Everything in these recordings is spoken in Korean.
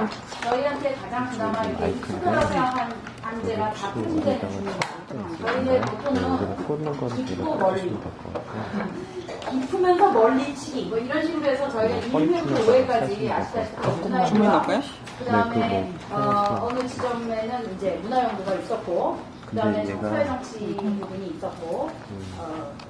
아시아가 저희한테 가장 그나마 이렇게 익숙하다고 생각한 안제가 다 표시되는 중입니다. 저희는 보통은 깊고 멀리, 깊으면서 멀리치기 뭐 이런 식으로 해서 저희가 2회부터 5회까지 아시다시피 문화연구가 그 다음에 어느 지점에는 이제 문화연구가 있었고 그 다음에 사회정치 부분이 있었고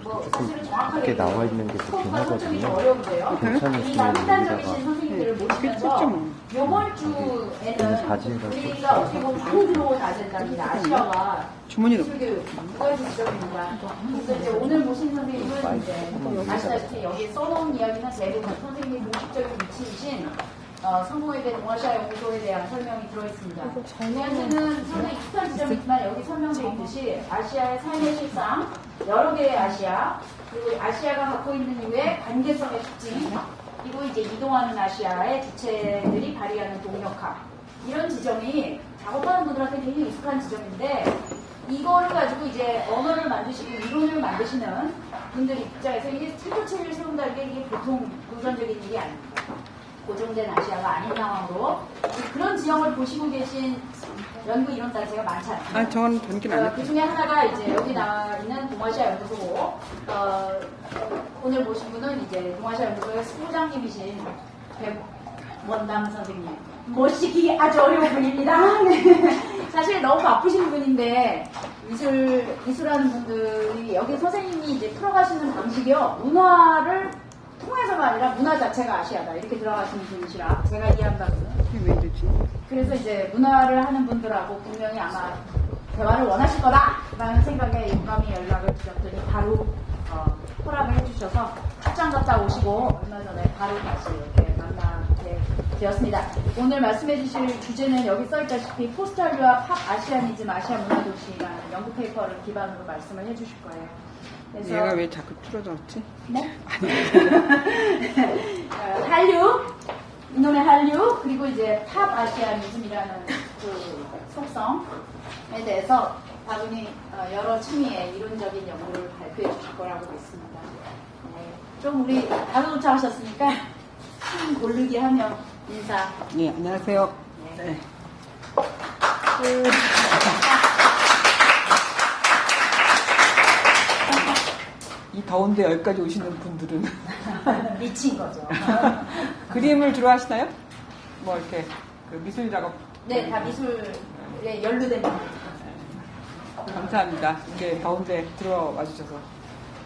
뭐 사실은 정확하게 나와 있는 게 좋긴 설정이 좀 하거든요. 어려운데요. 이 일반적이신 선생님들을 모시면서 이번 주에는 우리가 어떻게 보면 많이 들어온 아젠다입니다. 아시아가 기술교육 그거에 지점입니다. 그래서 이제 오늘 모신 선생님은 이제 아시다시피 여기 써놓은 이야기는 대부분 선생님이 공식적인 위치이신 성모에대 동아시아 연구소에 대한 설명이 들어있습니다. 동아시아는 상당히 익숙한 지점이지만 여기 설명되어 있듯이 아시아의 삶의 실상, 여러 개의 아시아, 그리고 아시아가 갖고 있는 이유의 관계성의 특징, 그리고 이제 이동하는 아시아의 주체들이 발휘하는 동력학, 이런 지점이 작업하는 분들한테 굉장히 익숙한 지점인데 이거를 가지고 이제 언어를 만드시고 이론을 만드시는 분들 입장에서 이게 틀도체를 세운다는 게 이게 보통 도전적인 일이 아닙니다. 고정된 아시아가 아닌 상황으로 그런 지형을 보시고 계신 연구 이론 단체가 많지 않습니다. 아, 저는 전기는 안 했어요. 그 중에 하나가 이제 여기 나와 있는 동아시아 연구소고 오늘 모신 분은 이제 동아시아 연구소의 수부장님이신 백원담 선생님. 모시기 아주 어려운 분입니다. 네. 사실 너무 바쁘신 분인데 미술하는 분들이 여기 선생님이 이제 풀어가시는 방식이요 문화를 통해서가 아니라 문화 자체가 아시아다 이렇게 들어가시는 분이시라 제가 이해한 바로는 왜 이러지? 그래서 이제 문화를 하는 분들하고 분명히 아마 대화를 원하실 거다라는 생각에 용감히 연락을 드렸더니 바로 허락을 해주셔서 출장 갔다 오시고 얼마 전에 바로 다시 이렇게 만나게 되었습니다. 오늘 말씀해 주실 주제는 여기 써있다시피 포스트한류와 팝 아시아니즘 아시아 문화도시라는 연구 페이퍼를 기반으로 말씀을 해주실 거예요. 그래서 얘가 왜 자꾸 틀어졌지? 네? 한류, 이놈의 한류, 그리고 이제 팝 아시아니즘이라는 그 속성에 대해서 다분히 여러 층위의 이론적인 연구를 발표해 주실 거라고 믿습니다. 네. 좀 우리 다들 도착하셨으니까 층 고르기 하며 인사. 네, 안녕하세요. 네. 이 더운데 여기까지 오시는 분들은 미친 거죠. 그림을 주로 하시나요? 뭐 이렇게 그 미술 작업? 네, 다 미술에 연루된 분들. 감사합니다. 이렇게 더운데 들어와 주셔서.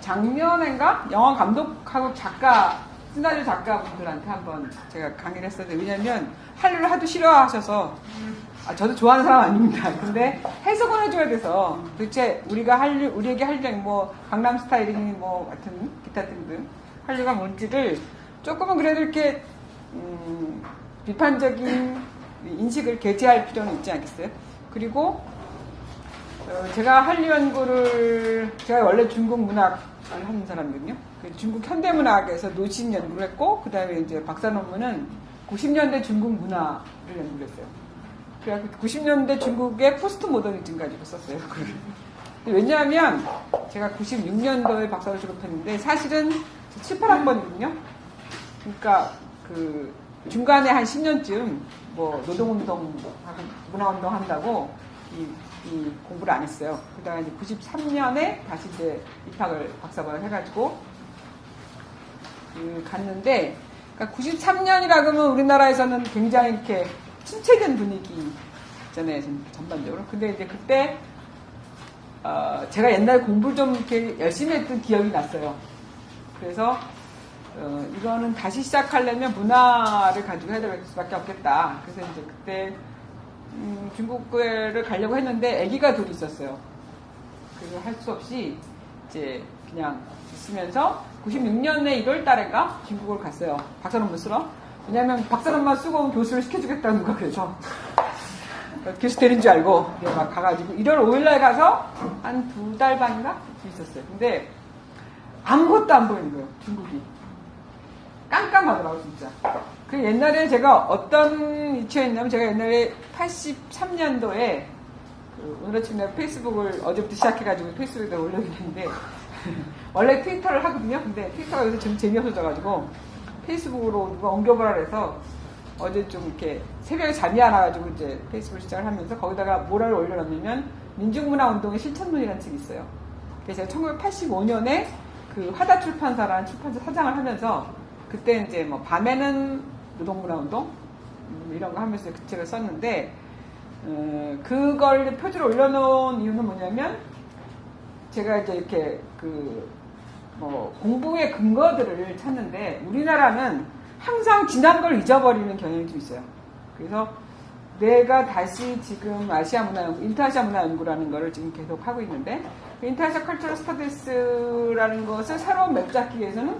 작년인가 영화 감독하고 작가, 시나리오 작가분들한테 한번 제가 강의를 했었는데 왜냐면 한류를 하도 싫어하셔서 저도 좋아하는 사람 아닙니다. 근데 해석을 해줘야 돼서 도대체 우리가 우리에게 한류 뭐 강남 스타일이니 뭐 같은 기타 등등 한류가 뭔지를 조금은 그래도 이렇게 비판적인 인식을 개재할 필요는 있지 않겠어요? 그리고 제가 한류 연구를 제가 원래 중국 문학을 하는 사람이거든요. 중국 현대문학에서 노신 연구를 했고 그 다음에 이제 박사 논문은 90년대 중국 문화를 연구를 했어요. 그래서 90년대 중국의 포스트 모더니즘 가지고 썼어요. 왜냐하면 제가 96년도에 박사를 졸업했는데 사실은 7, 8학번이거든요. 그러니까 그 중간에 한 10년쯤 뭐 노동운동, 문화운동 한다고 이 공부를 안 했어요. 그다음에 93년에 다시 이제 입학을 박사반을 해가지고 갔는데, 그러니까 93년이라 그러면 우리나라에서는 굉장히 이렇게 침체된 분위기 있잖아요, 전반적으로. 근데 이제 그때 제가 옛날에 공부를 좀 이렇게 열심히 했던 기억이 났어요. 그래서 이거는 다시 시작하려면 문화를 가지고 해야 될 수밖에 없겠다. 그래서 이제 그때 중국을 가려고 했는데 아기가 둘이 있었어요. 그래서 할 수 없이 이제 그냥 있으면서 96년에 1월 달인가 중국을 갔어요. 박사 논문 쓰러. 왜냐면 박사 논문 쓰고 온 교수를 시켜주겠다는 거 그래서 교수 되는 줄 알고 막 가가지고 1월 5일날 가서 한 2달 반인가 있었어요. 근데 아무것도 안 보이는 거예요. 중국이. 깜깜하더라고 진짜. 그 옛날에 제가 어떤 위치에 있냐면 제가 옛날에 83년도에 오늘 아침 내가 페이스북을 어제부터 시작해가지고 페이스북에 올려긴 했는데 원래 트위터를 하거든요. 근데 트위터가 요새 좀 재미없어져가지고 페이스북으로 누가 옮겨보라 해서 어제 좀 이렇게 새벽에 잠이 안 와가지고 이제 페이스북 시작을 하면서 거기다가 뭐를 올려놨냐면 민중문화운동의 실천론이라는 책이 있어요. 그래서 제가 1985년에 그 화다 출판사라는 출판사 사장을 하면서 그때 이제 뭐 밤에는 노동문화운동 이런 거 하면서 그 책을 썼는데 그걸 표지로 올려놓은 이유는 뭐냐면 제가 이제 이렇게 그 뭐 공부의 근거들을 찾는데 우리나라는 항상 지난 걸 잊어버리는 경향이 좀 있어요. 그래서 내가 다시 지금 인터아시아 문화연구라는 거를 지금 계속 하고 있는데 인터아시아 컬처럴 스터디스라는 것을 새로운 맵 잡기 위해서는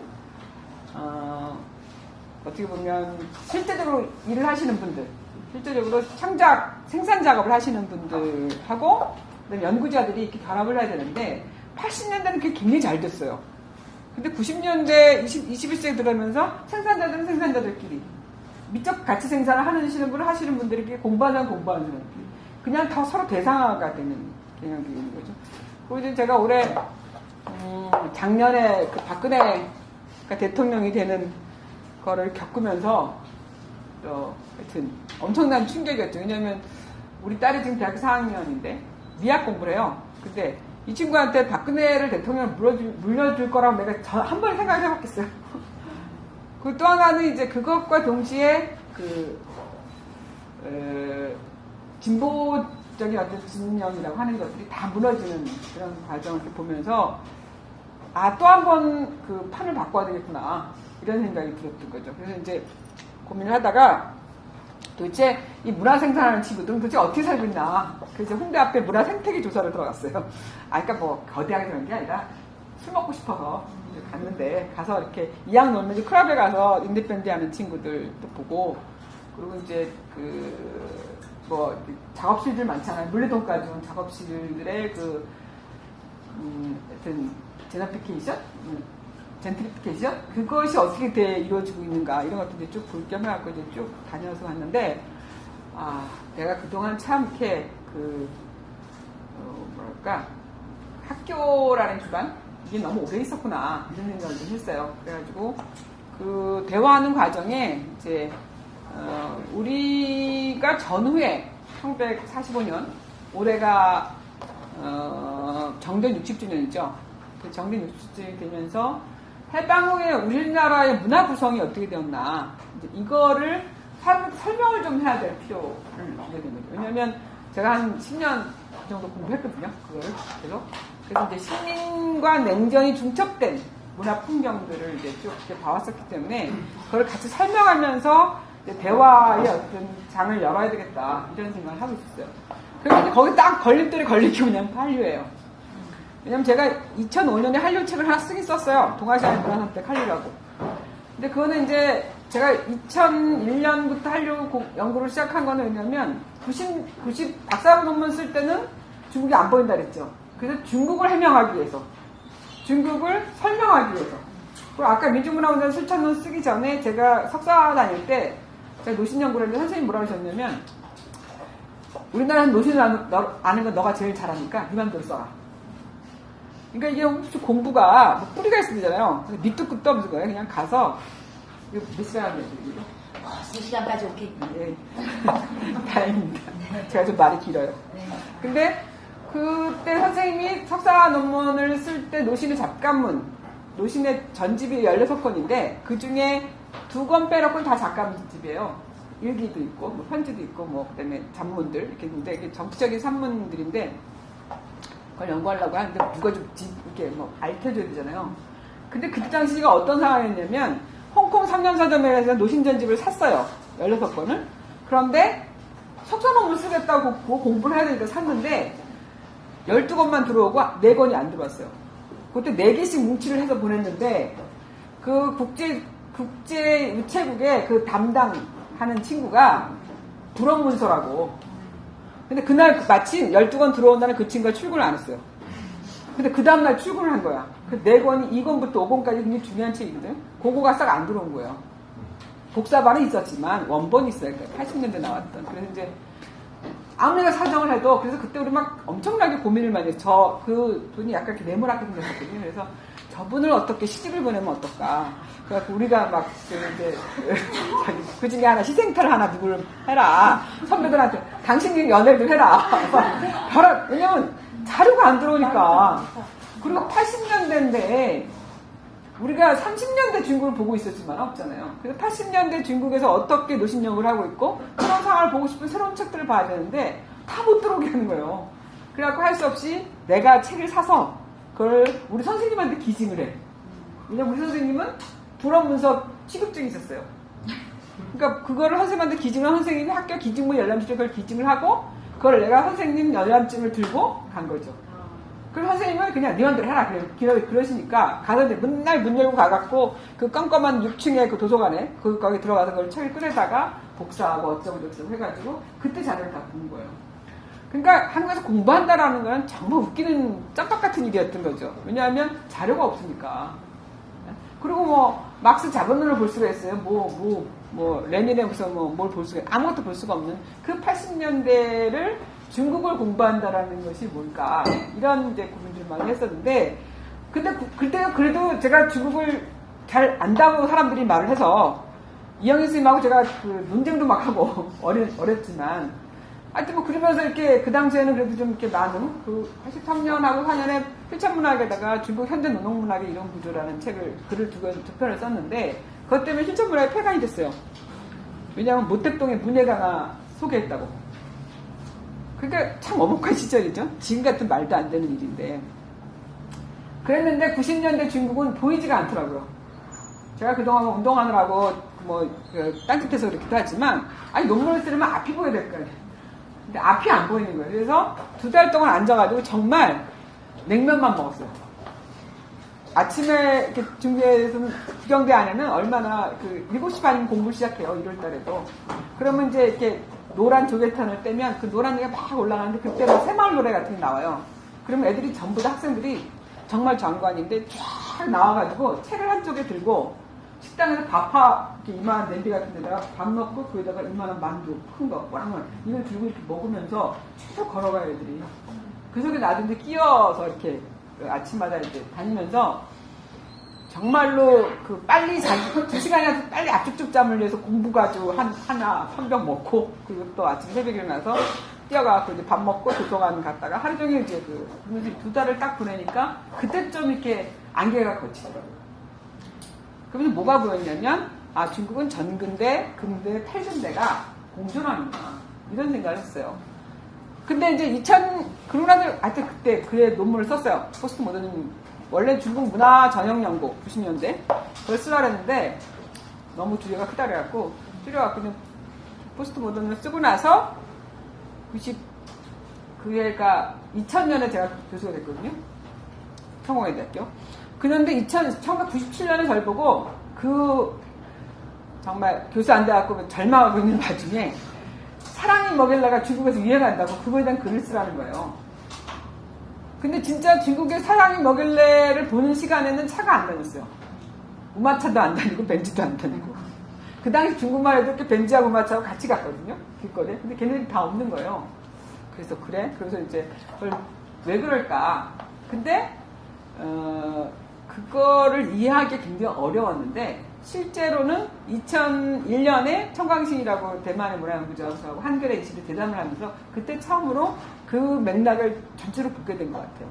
어떻게 보면 실제적으로 일을 하시는 분들, 실제적으로 생산 작업을 하시는 분들하고 그다음에 연구자들이 이렇게 결합을 해야 되는데 80년대는 그게 굉장히 잘 됐어요. 근데 90년대 21세기 들어오면서 생산자들은 생산자들끼리 미적 가치 생산을 하시는 분들이 공부하는 그냥 다 서로 대상화가 되는 경향이 있는 거죠. 그리고 이제 제가 올해 작년에 그 박근혜가 대통령이 되는 거를 겪으면서 하여튼 엄청난 충격이었죠. 왜냐하면 우리 딸이 지금 대학교 4학년인데 미학 공부를 해요. 근데 이 친구한테 박근혜를 대통령을 물려줄 거라고 내가 한 번에 생각을 해봤겠어요. 그 또 하나는 이제 그것과 동시에 진보적인 어떤 진영이라고 하는 것들이 다 무너지는 그런 과정을 이렇게 보면서 또 한 번 그 판을 바꿔야 되겠구나 이런 생각이 들었던 거죠. 그래서 이제 고민을 하다가 도대체 이 문화 생산하는 친구들은 도대체 어떻게 살고 있나. 그래서 홍대 앞에 문화 생태계 조사를 들어갔어요. 그러니까 뭐 거대하게 그런 게 아니라 술 먹고 싶어서 갔는데 가서 이렇게 이왕 놀면 클럽에 가서 인디밴드 하는 친구들도 보고 그리고 이제 뭐 작업실들 많잖아요. 물레동까지 온 작업실들의 하여튼 젠트리피케이션? 그것이 어떻게 이루어지고 있는가 이런 것들을 쭉 볼 겸 해갖고 이제 쭉 다녀서 왔는데 내가 그동안 참 이렇게 학교라는 기반 이게 너무 오래 있었구나 이런 생각을 좀 했어요. 그래가지고 그 대화하는 과정에 이제 우리가 전후에 1945년 올해가 정전 60주년이죠. 그 정전 60주년이 되면서 해방 후에 우리나라의 문화 구성이 어떻게 되었나 이거를 설명을 좀 해야 될 필요를 두게 된 거죠. 왜냐하면 제가 한 10년 정도 공부했거든요. 그거를 그래서 이제 시민과 냉전이 중첩된 문화 풍경들을 이제 쭉 이렇게 봐왔었기 때문에 그걸 같이 설명하면서 이제 대화의 어떤 장을 열어야 되겠다 이런 생각을 하고 있었어요. 그래서 이제 거기 딱 걸림돌이 걸린 게 뭐냐면 한류예요. 왜냐면 제가 2005년에 한류 책을 하나 쓰긴 썼어요. 동아시아의 문화선택 한류라고. 근데 그거는 이제 제가 2001년부터 한류 연구를 시작한 거는 왜냐면 90 박사학위 논문 쓸 때는 중국이 안 보인다 그랬죠. 그래서 중국을 해명하기 위해서, 중국을 설명하기 위해서. 그리고 아까 민중문화운동 실천론 쓰기 전에 제가 석사 다닐 때 제가 노신 연구를 했는데 선생님이 뭐라고 하셨냐면 우리나라는 노신을 아는 건 너가 제일 잘하니까 네 맘대로 써라. 그러니까 이게 혹시 공부가 뭐 뿌리가 있으잖아요. 밑도 끝도 없는 거예요. 그냥 가서 이거 몇 시간 하면 되죠? 3시간까지 오케이. 네. 다행입니다. 제가 좀 말이 길어요. 네. 근데 그때 선생님이 석사 논문을 쓸 때 노신의 잡간문, 노신의 전집이 16권인데 그 중에 2권 빼놓고는 다 잡간집이에요. 일기도 있고, 뭐 편지도 있고, 뭐 그다음에 잡문들 이렇게 있는데 이게 정치적인 산문들인데 그걸 연구하려고 하는데 누가 좀 이렇게 뭐 알려줘야 되잖아요. 근데 그때 당시가 어떤 상황이었냐면 홍콩 3년 서점에서 노신전집을 샀어요. 16권을. 그런데 석사 논문 쓰겠다고 공부를 해야 되니까 샀는데 12권만 들어오고 4권이 안 들어왔어요. 그때 4개씩 뭉치를 해서 보냈는데 그 국제 우체국에 그 담당하는 친구가 불원문서라고. 근데 그날 마침 12권 들어온 날에 그 친구가 출근을 안 했어요. 근데 그 다음날 출근을 한 거야. 그 4권이 2권부터 5권까지 굉장히 중요한 책이거든. 그거가 싹 안 들어온 거예요. 복사반은 있었지만 원본이 있어요. 80년대 나왔던. 그래서 이제 아무리가 사정을 해도 그래서 그때 우리 막 엄청나게 고민을 많이 했어요. 그 돈이 약간 이렇게 네모나게 생겼거든요. 그래서 저분을 어떻게 시집을 보내면 어떨까. 그래갖고 우리가 막 이제 그 중에 하나 희생탈 하나 누구를 해라. 선배들한테 당신이 연애를 좀 해라. 왜냐면 자료가 안 들어오니까. 그리고 80년대인데 우리가 30년대 중국을 보고 있었지만 없잖아요. 그래서 80년대 중국에서 어떻게 노신영을 하고 있고 그런 상황을 보고 싶은 새로운 책들을 봐야 되는데 다 못 들어오게 하는 거예요. 그래갖고 할 수 없이 내가 책을 사서 그걸 우리 선생님한테 기증을 해. 왜냐면 우리 선생님은 불어문서 취급증이 있었어요. 그러니까 그거를 선생님한테 기증을 선생님이 학교 기증문 열람실에 그걸 기증을 하고 그걸 내가 선생님 열람증을 들고 간 거죠. 그럼 선생님은 그냥 네 맘대로 해라. 그러시니까 가서 이제 맨날 문 열고 가갖고 그 깜깜한 6층에 그 도서관에 거기 들어가서 그걸 책을 꺼내다가 복사하고 어쩌고 해가지고 그때 자료를 다 보는 거예요. 그러니까 한국에서 공부한다라는 건 정말 웃기는 짬밥 같은 일이었던 거죠. 왜냐하면 자료가 없으니까. 그리고 뭐 막스 자본론을 볼 수가 있어요. 레닌에 무슨 뭘 볼 수가 아무것도 볼 수가 없는 그 80년대를 중국을 공부한다라는 것이 뭘까 이런 이제 고민들을 많이 했었는데 근데 그때는 그래도 제가 중국을 잘 안다고 사람들이 말을 해서 이영희 선생님하고 제가 그 논쟁도 막 하고 어렸지만 하여튼 뭐 그러면서 이렇게 그 당시에는 그래도 좀 이렇게 많은 그 83년하고 4년에 실천문학에다가 중국 현대 노동문학의 이런 구조라는 글을 두 편을 썼는데 그것 때문에 실천문학이 폐간이 됐어요. 왜냐하면 모택동의 문예강화 소개했다고. 그러니까 참 엄혹한 시절이죠. 지금 같은 말도 안 되는 일인데. 그랬는데 90년대 중국은 보이지가 않더라고요. 제가 그동안 운동하느라고 딴짓해서 그렇기도 하지만 논문을 쓰려면 앞이 보여야 될 거예요. 근데 앞이 안 보이는 거예요. 그래서 2달 동안 앉아가지고 정말 냉면만 먹었어요. 아침에 이렇게 중국에서는 구경대 안에는 얼마나 7시 반 공부 시작해요. 1월 달에도. 그러면 이제 이렇게 노란 조개탄을 떼면 그 노란 애가 막 올라가는데 그때 막 새마을 노래 같은 게 나와요. 그러면 애들이 전부 다 학생들이 정말 장관인데 쫙 나와가지고 책을 한쪽에 들고 식당에서 이렇게 이만한 냄비 같은 데다가 밥 넣고 거기다가 이만한 만두 큰 거 왕을 이걸 들고 이렇게 먹으면서 쭉 걸어가요 애들이. 그 속에 나도 이제 끼어서 이렇게 아침마다 이제 다니면서 정말로 빨리 2시간이라도 빨리 압축적 잠을 위해서 공부가지고 한 병 먹고 그리고 또 아침 새벽에 일어나서 뛰어가서 이제 밥 먹고 도서관 갔다가 하루 종일 이제 2달을 딱 보내니까 그때 좀 이렇게 안개가 걷히더라고요. 그러면서 뭐가 보였냐면 중국은 전근대, 근대, 탈근대가 공존하는구나 이런 생각을 했어요. 근데 이제 그러고 나서 하여튼 그때 그의 논문을 썼어요. 포스트 모더니즘. 원래 중국 문화 전형 연구 90년대 그걸 쓰려고 했는데 너무 주제가 크다 그래갖고 줄여갖고 포스트 모더니즘을 쓰고 나서 그 해가 2000년에 제가 교수가 됐거든요. 성공회대학교. 그런데 1997년에 저를 보고 정말 교수 안 돼갖고 절망하고 있는 와중에 사랑이 먹일라가 중국에서 유행한다고 그거에 대한 글을 쓰라는 거예요. 근데 진짜 중국의 사랑이 먹일래를 보는 시간에는 차가 안 다녔어요. 우마차도 안 다니고 벤츠도 안 다니고. 그 당시 중국만 해도 이렇게 벤츠하고 우마차하고 같이 갔거든요. 길거리에. 근데 걔네들이 다 없는 거예요. 그래서 그래? 그래서 이제 왜 그럴까? 근데 그거를 이해하기 굉장히 어려웠는데 실제로는 2001년에 청광신이라고 대만의 문화연구자하고 한겨레 20일 대담을 하면서 그때 처음으로 그 맥락을 전체로 보게 된 것 같아요.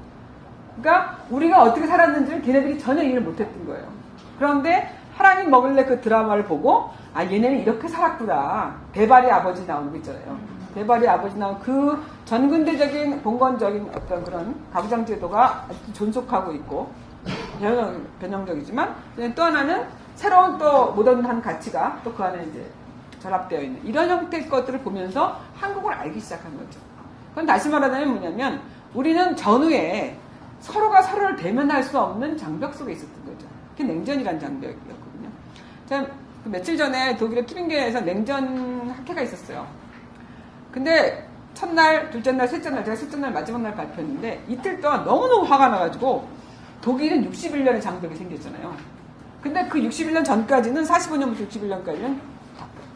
그러니까 우리가 어떻게 살았는지를 걔네들이 전혀 이해를 못했던 거예요. 그런데 하나님 먹을래 그 드라마를 보고 얘네는 이렇게 살았구나. 대발이 아버지 나오는 거 있잖아요. 대발이 아버지 나온 그 전근대적인 봉건적인 어떤 그런 가부장 제도가 아직도 존속하고 있고 변형적이지만 또 하나는 새로운 또 모던한 가치가 또 그 안에 이제 결합되어 있는 이런 형태의 것들을 보면서 한국을 알기 시작한 거죠. 그건 다시 말하자면 뭐냐면 우리는 전후에 서로가 서로를 대면할 수 없는 장벽 속에 있었던 거죠. 그게 냉전이라는 장벽이었거든요. 제가 며칠 전에 독일의 튜링겐에서 냉전 학회가 있었어요. 근데 첫날, 둘째 날, 셋째 날, 제가 셋째 날 마지막 날 발표했는데 이틀 동안 너무너무 화가 나가지고 독일은 61년에 장벽이 생겼잖아요. 근데 그 61년 전까지는 45년부터 61년까지는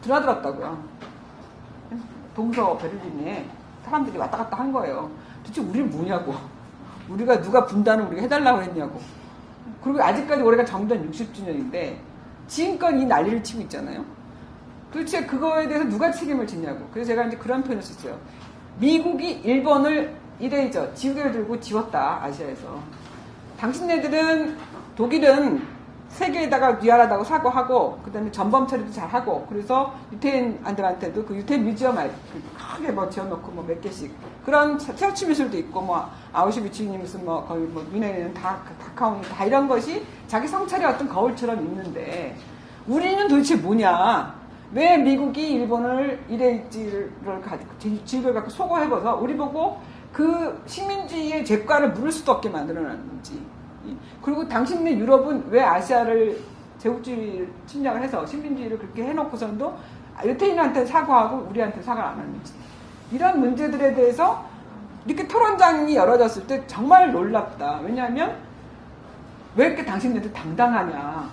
드나들었다고요. 동서 베를린에 사람들이 왔다 갔다 한 거예요. 도대체 우리는 뭐냐고. 우리가 누가 분단을 우리가 해달라고 했냐고. 그리고 아직까지 올해가 정전 60주년인데 지금껏 이 난리를 치고 있잖아요. 도대체 그거에 대해서 누가 책임을 지냐고. 그래서 제가 이제 그런 표현을 썼어요. 미국이 일본을 이레이저, 지우개를 들고 지웠다, 아시아에서. 당신네들은, 독일은 세계에다가 위안하다고 사과하고, 그 다음에 전범 처리도 잘하고, 그래서 유태인들한테도 그 유태인 뮤지엄 크게 뭐 지어놓고 뭐 몇 개씩. 그런 체험치 미술도 있고, 뭐, 아우슈비츠니 무슨 뭐, 거의 뭐, 미네는 다카오니 다 이런 것이 자기 성찰의 어떤 거울처럼 있는데, 우리는 도대체 뭐냐? 왜 미국이 일본을 이레이지를 가지고, 지휘를 갖고 소거해버서 우리 보고 그 식민지의 죄과를 물을 수도 없게 만들어놨는지. 그리고 당신네 유럽은 왜 아시아를 제국주의 침략을 해서 식민주의를 그렇게 해놓고선도 유태인한테 사과하고 우리한테 사과를 안 하는지. 이런 문제들에 대해서 이렇게 토론장이 열어졌을 때 정말 놀랍다. 왜냐하면 왜 이렇게 당신네들 당당하냐.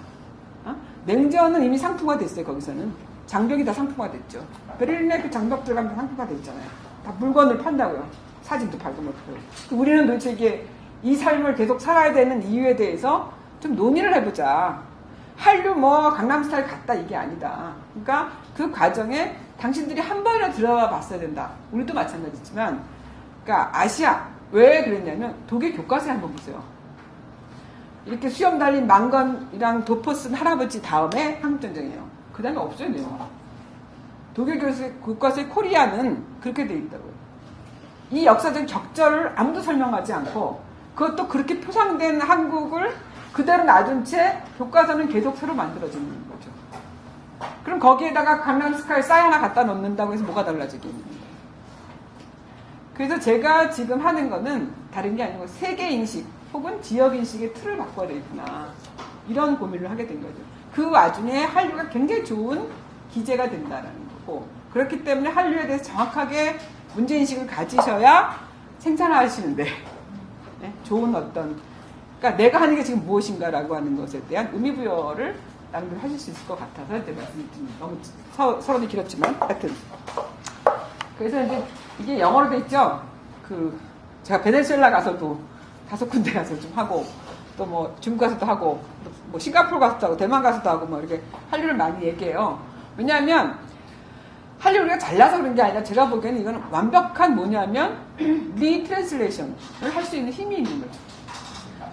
어? 냉전은 이미 상품화됐어요. 거기서는. 장벽이 다 상품화됐죠. 베를린의 그 장벽 들어가면 상품화됐잖아요. 다 물건을 판다고요. 사진도 발견하고. 우리는 도대체 이게 이 삶을 계속 살아야 되는 이유에 대해서 좀 논의를 해보자. 한류 뭐 강남스타일 같다 이게 아니다. 그러니까 그 과정에 당신들이 한 번이나 들어가 봤어야 된다. 우리도 마찬가지지만, 그러니까 아시아 왜 그랬냐면 독일 교과서에 한번 보세요. 이렇게 수염 달린 망건이랑 도포 쓴 할아버지 다음에 한국전쟁이에요. 그 다음에 없어요, 내용. 독일 교과서의 코리아는 그렇게 돼 있다고요. 이 역사적 격절을 아무도 설명하지 않고 그것도 그렇게 표상된 한국을 그대로 놔둔 채 교과서는 계속 새로 만들어지는 거죠. 그럼 거기에다가 강남스카이 싸이 하나 갖다 놓는다고 해서 뭐가 달라지겠는데. 그래서 제가 지금 하는 거는 다른 게 아니고 세계인식 혹은 지역인식의 틀을 바꿔야 되겠구나. 이런 고민을 하게 된 거죠. 그 와중에 한류가 굉장히 좋은 기재가 된다는 거고, 그렇기 때문에 한류에 대해서 정확하게 문제인식을 가지셔야 생산하시는데 네? 좋은 어떤, 그러니까 내가 하는 게 지금 무엇인가라고 하는 것에 대한 의미부여를 나름대로 하실 수 있을 것 같아서 이제 말씀드립니다. 너무 서론이 길었지만 하여튼 그래서 이제 이게 영어로 돼 있죠. 제가 베네수엘라 가서도 5군데 가서 좀 하고, 또 뭐 중국 가서도 하고, 뭐 싱가포르 가서도 하고, 대만 가서도 하고, 뭐 이렇게 한류를 많이 얘기해요. 왜냐하면 한류 우리가 잘나서 그런 게 아니라 제가 보기에는 이건 완벽한 뭐냐면 리트랜슬레이션을 할 수 있는 힘이 있는 거죠.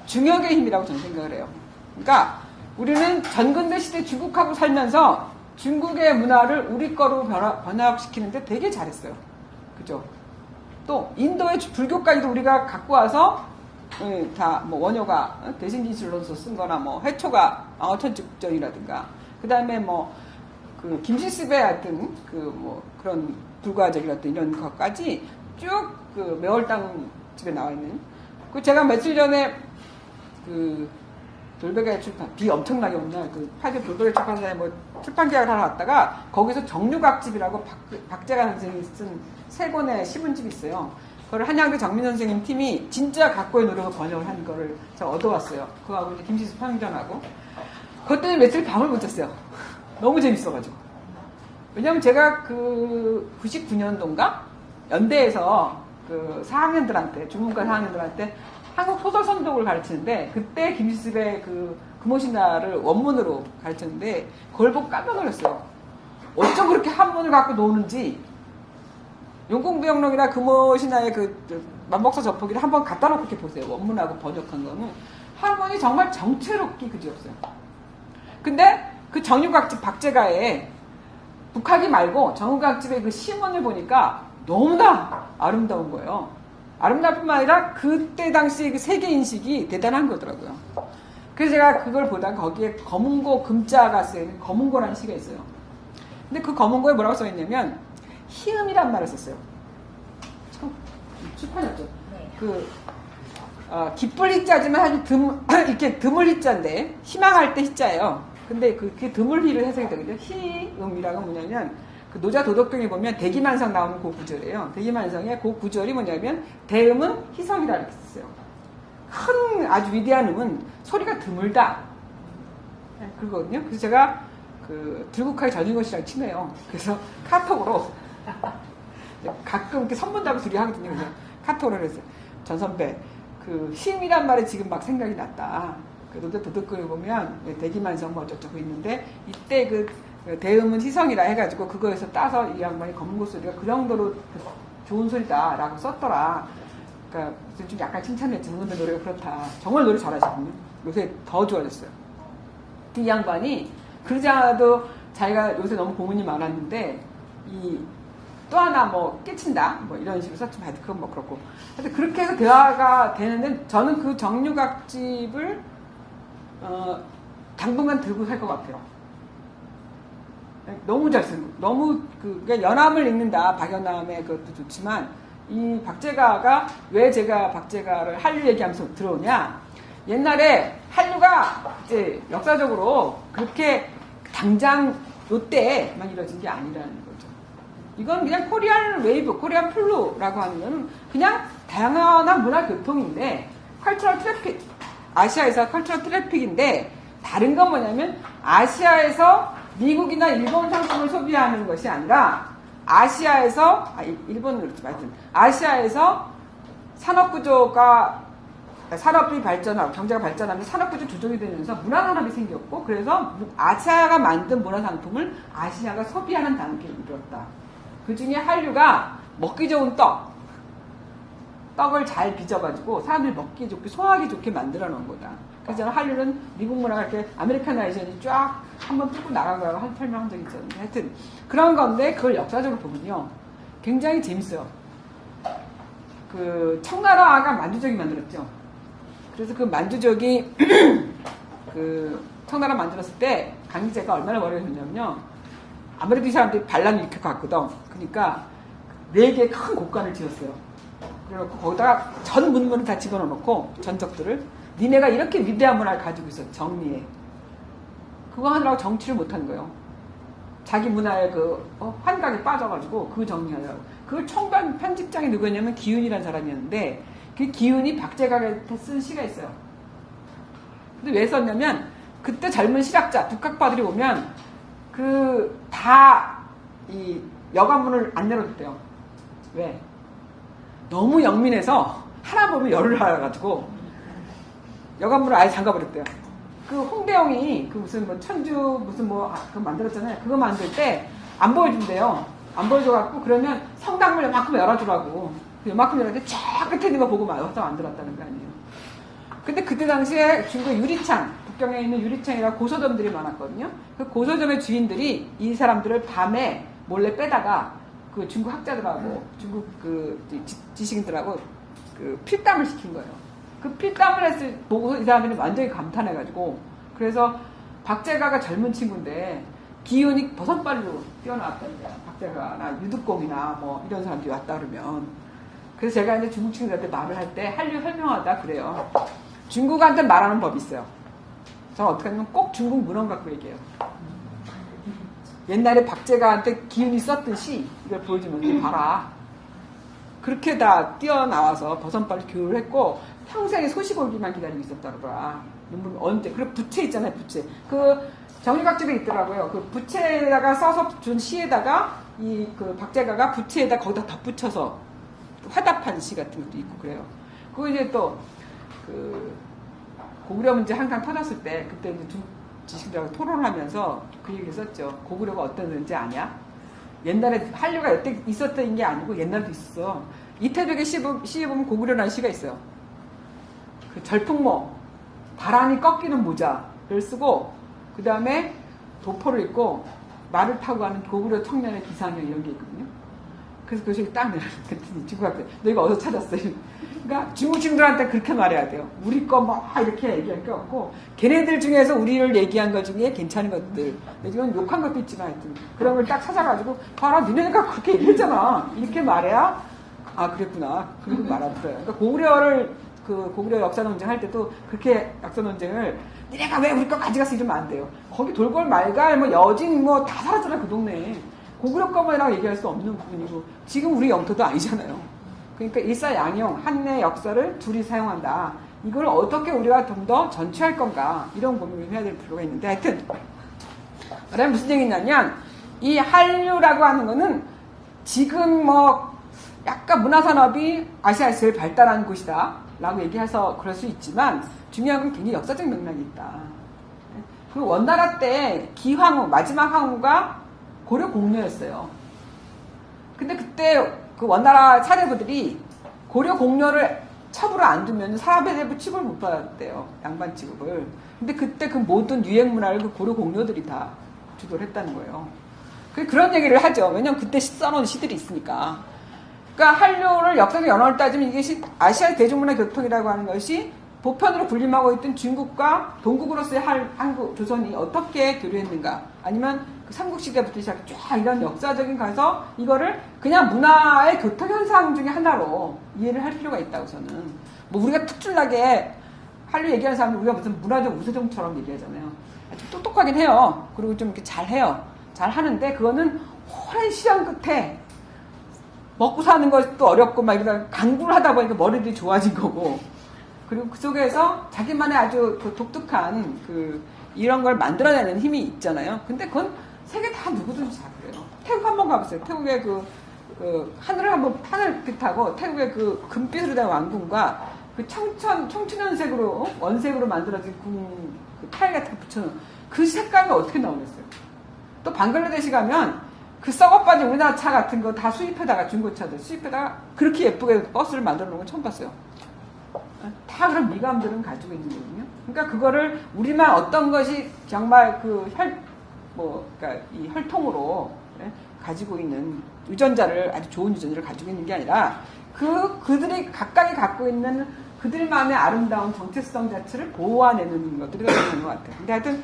중역의 힘이라고 저는 생각을 해요. 그러니까 우리는 전근대 시대 중국하고 살면서 중국의 문화를 우리 거로 번역시키는데 되게 잘했어요. 그죠? 또 인도의 불교까지도 우리가 갖고 와서 다 뭐 원효가 대신 기술로서 쓴 거나 뭐 해초가 왕어천축전이라든가 그 다음에 뭐 그 김시습의 하여튼 그 뭐 그런 불과적이라든 이런 것까지 쭉 그 매월당 집에 나와 있는 그 제가 며칠 전에 그 돌베개 출판 비 엄청나게 온날 그 파주 돌베개 출판사에 뭐 출판 계약을 하러 갔다가 거기서 정류각집이라고 박재관 선생님이 쓴 3권의 시문집이 있어요. 그걸 한양대 정민 선생님 팀이 진짜 각고의 노력을 번역을 한 거를 제가 얻어왔어요. 그거하고 이제 김시수 평전하고. 그것 때문에 며칠 밤을 못 잤어요. 너무 재밌어가지고. 왜냐면 제가 그 99년도인가? 연대에서 그 4학년들한테, 중문과 4학년들한테 한국 소설 선독을 가르치는데, 그때 김시수의 그 금오신화를 원문으로 가르쳤는데, 그걸 보고 깜짝 놀랐어요. 어쩜 그렇게 한문을 갖고 노는지, 용궁부영록이나 금오신화의 그 만복서 접하기를 한번 갖다 놓고 이렇게 보세요. 원문하고 번역한 거는. 한문이 정말 정체롭기 그지없어요. 근데 그 정유각집 박재가의 북학이 말고 정유각집의 그 시문을 보니까 너무나 아름다운 거예요. 아름다울 뿐만 아니라 그때 당시 그 세계인식이 대단한 거더라고요. 그래서 제가 그걸 보다가 거기에 검은고 금자가 쓰여있는 검은고라는 시가 있어요. 근데 그 검은고에 뭐라고 써있냐면 희음이란 말을 썼어요. 참 출판이었죠. 네. 기쁠 희자지만 사실 이렇게 드물 희자인데 희망할 때 희자예요. 근데 그게 드물 희를 해석이 되거든요. 희음이라고 뭐냐면 그 노자 도덕경에 보면 대기만성 나오는 그 구절이에요. 대기만성의 그 구절이 뭐냐면 대음은 희성이다 이렇게 썼어요. 큰 아주 위대한 음은 소리가 드물다. 네, 그거거든요. 그래서 제가 그 들국화의 전인권 씨랑 친해요. 그래서 카톡으로 가끔 이렇게 선문답을 둘이 하거든요. 그냥 카톡으로 그랬어요. 전 선배, 그 힘이란 말이 지금 막 생각이 났다. 그래도 도덕극을 보면 대기만성 뭐 어쩌고 있는데 이때 그 대음은 희성이라 해가지고 그거에서 따서 이 양반이 검은고 소리가 그 정도로 좋은 소리다라고 썼더라. 그러니까 좀 약간 칭찬했지. 근데 노래가 그렇다. 정말 노래 잘하시거든요. 요새 더 좋아졌어요. 이 양반이 그러지 않아도 자기가 요새 너무 고문이 많았는데 이 또 하나 뭐 깨친다 뭐 이런 식으로 썼지. 그건 뭐 그렇고. 하여튼 그렇게 해서 대화가 되는데 저는 그 정류각집을 당분간 들고 살 것 같아요. 너무 잘 쓴 거. 너무 그러니까 연암을 읽는다. 박연암의 그것도 좋지만 이 박제가가 왜 제가 박제가를 한류 얘기하면서 들어오냐? 옛날에 한류가 이제 역사적으로 그렇게 당장 요때만 이루어진 게 아니라는 거죠. 이건 그냥 코리안 웨이브, 코리안 플루라고 하는 건 그냥 다양한 문화 교통인데 컬처럴 트래픽, 아시아에서 컬처럴 트래픽인데 다른 건 뭐냐면 아시아에서 미국이나 일본 상품을 소비하는 것이 아니라 아시아에서 일본은 그렇지 하여튼 아시아에서 산업이 발전하고 경제가 발전하면서 산업구조 조정이 되면서 문화산업이 생겼고 그래서 아시아가 만든 문화상품을 아시아가 소비하는 단계에 이르렀다. 그 중에 한류가 먹기 좋은 떡을 잘 빚어가지고 사람들이 먹기 좋게 소화하기 좋게 만들어 놓은 거다. 그래서 저는 한류는 미국 문화가 이렇게 아메리카나이제이션이 쫙 한번 뚫고 나간 거라고 설명한 적이 있었는데 하여튼 그런 건데 그걸 역사적으로 보면요 굉장히 재밌어요. 그 청나라가 만주족이 만들었죠. 그래서 그 만주족이 그 청나라 만들었을 때 강희제가 얼마나 머리가 좋냐면요 아무래도 이 사람들이 반란을 일으켜갔거든. 그러니까 4개의 큰 곡관을 지었어요. 그래서 거기다가 전 문물을 다 집어넣고 전적들을 니네가 이렇게 위대한 문화를 가지고 있어 정리해. 그거 하느라고 정치를 못하는 거예요. 자기 문화의 그 환각에 빠져가지고 그 정리하려고. 그 총괄 편집장이 누구였냐면 기훈이라는 사람이었는데 그 기훈이 박제가가 쓴 시가 있어요. 근데 왜 썼냐면 그때 젊은 실학자 북학파들이 오면 그 다 이 여관문을 안 열어줬대요. 왜? 너무 영민해서 하나 보면 열을 하여가지고 여관문을 아예 잠가버렸대요. 그 홍대영이 그 무슨 뭐 천주 무슨 뭐 그거 만들었잖아요. 그거 만들 때 안 보여준대요. 안 보여줘갖고 그러면 성당문 요만큼 열어주라고. 요만큼 열었는데 쫙 끝에 있는 거 보고 와서 만들었다는 거 아니에요. 근데 그때 당시에 중국 유리창, 북경에 있는 유리창이라 고서점들이 많았거든요. 그 고서점의 주인들이 이 사람들을 밤에 몰래 빼다가 그 중국 학자들하고 중국 그 지식인들하고 그 필담을 시킨 거예요. 그 필담을 보고 이 사람들이 완전히 감탄해가지고 그래서 박제가가 젊은 친구인데 기훈이 버선발로 뛰어나왔답니다. 박제가나 유득공이나 뭐 이런 사람들이 왔다 그러면 그래서 제가 이제 중국 친구들한테 말을 할 때 한류 설명하다 그래요. 중국한테 말하는 법이 있어요. 저는 어떻게 하냐면 꼭 중국 문헌 갖고 얘기해요. 옛날에 박제가한테 기훈이 썼던 시 이걸 보여주면 봐라. 그렇게 다 뛰어나와서 버선발로 교육을 했고 평생에 소식올기만 기다리고 있었다 그러더라. 언제? 그리고 부채 있잖아요, 부채. 그 정유각집에 있더라고요. 그 부채에다가 써서 준 시에다가 이 그 박제가가 부채에다 거기다 덧붙여서 화답한 시 같은 것도 있고 그래요. 그거 이제 또 그 고구려 문제 항상 터졌을 때 그때 이제 두 지식들하고 토론하면서 그 얘기를 썼죠. 고구려가 어떤 문제 아냐? 옛날에 한류가 여태 있었던 게 아니고 옛날도 있었어. 이태백의 시에 보면 고구려라는 시가 있어요. 그 절풍모, 바람이 꺾이는 모자를 쓰고 그 다음에 도포를 입고 말을 타고 가는 고구려 청년의 기상형 이런 게 있거든요. 그래서 그 저기 딱 내렸더니 중국한테 너 이거 어디서 찾았어? 그러니까 중국 친구들한테 그렇게 말해야 돼요. 우리 거 뭐 이렇게 얘기할 게 없고 걔네들 중에서 우리를 얘기한 것 중에 괜찮은 것들 이건 욕한 것도 있지만 하여튼 그런 걸 딱 찾아가지고 봐라 니네가 그렇게 얘기했잖아. 이렇게 말해야 아 그랬구나. 그리고 말하더래요. 그러니까 고구려 역사 논쟁 할 때도 그렇게 역사 논쟁을 니네가 왜 우리 거 가져갔어 이러면 안 돼요. 거기 돌궐 말갈 뭐 여진 뭐 다 살았잖아 그 동네에. 고구려 거만이라고 얘기할 수 없는 부분이고 지금 우리 영토도 아니잖아요. 그러니까 일사양용 한내 역사를 둘이 사용한다. 이걸 어떻게 우리가 좀 더 전취할 건가 이런 고민을 해야 될 필요가 있는데 하여튼 그다음에 무슨 얘기냐면 이 한류라고 하는 거는 지금 뭐 약간 문화산업이 아시아에서 제일 발달한 곳이다. 라고 얘기해서 그럴 수 있지만 중요한 건 굉장히 역사적 맥락이 있다. 그 원나라 때 기황후, 마지막 황후가 고려 공녀였어요. 근데 그때 그 원나라 사대부들이 고려 공녀를 첩으로 안 두면 사대부 취급을 못 받았대요. 양반 취급을. 근데 그때 그 모든 유행 문화를 그 고려 공녀들이 다 주도를 했다는 거예요. 그런 얘기를 하죠. 왜냐면 그때 써놓은 시들이 있으니까. 그러니까 한류를 역사적 연원을 따지면 이게 아시아 대중문화 교통이라고 하는 것이 보편으로 군림하고 있던 중국과 동국으로서의 한국, 조선이 어떻게 교류했는가. 아니면 그 삼국시대부터 시작해 쫙 이런 역사적인 가서 이거를 그냥 문화의 교통현상 중에 하나로 이해를 할 필요가 있다고 저는. 뭐 우리가 특출나게 한류 얘기하는 사람들 우리가 무슨 문화적 우세종처럼 얘기하잖아요. 좀 똑똑하긴 해요. 그리고 좀 이렇게 잘해요. 잘 하는데 그거는 오랜 시간 끝에 먹고 사는 것도 어렵고 막 이러다 강구를 하다 보니까 머리들이 좋아진 거고 그리고 그 속에서 자기만의 아주 그 독특한 그 이런 걸 만들어내는 힘이 있잖아요. 근데 그건 세계 다 누구든지 다 그래요. 태국 한번 가보세요. 태국의 하늘빛하고 태국의 그 금빛으로 된 왕궁과 그 청춘연색으로 원색으로 만들어진 그 타일 같은 거 붙여놓은 그 색감이 어떻게 나오겠어요? 또 방글라데시 가면 그 썩어빠진 우리나라 차 같은 거 다 수입해다가 중고차들 수입해다가 그렇게 예쁘게 버스를 만들어 놓은 건 처음 봤어요. 다 그런 미감들은 가지고 있는 거거든요. 그러니까 그거를 우리만 어떤 것이 정말 그러니까 이 혈통으로 가지고 있는 유전자를 아주 좋은 유전자를 가지고 있는 게 아니라 그들이 각각이 갖고 있는 그들만의 아름다운 정체성 자체를 보완해내는 것들이 되는 것 같아요. 근데 하여튼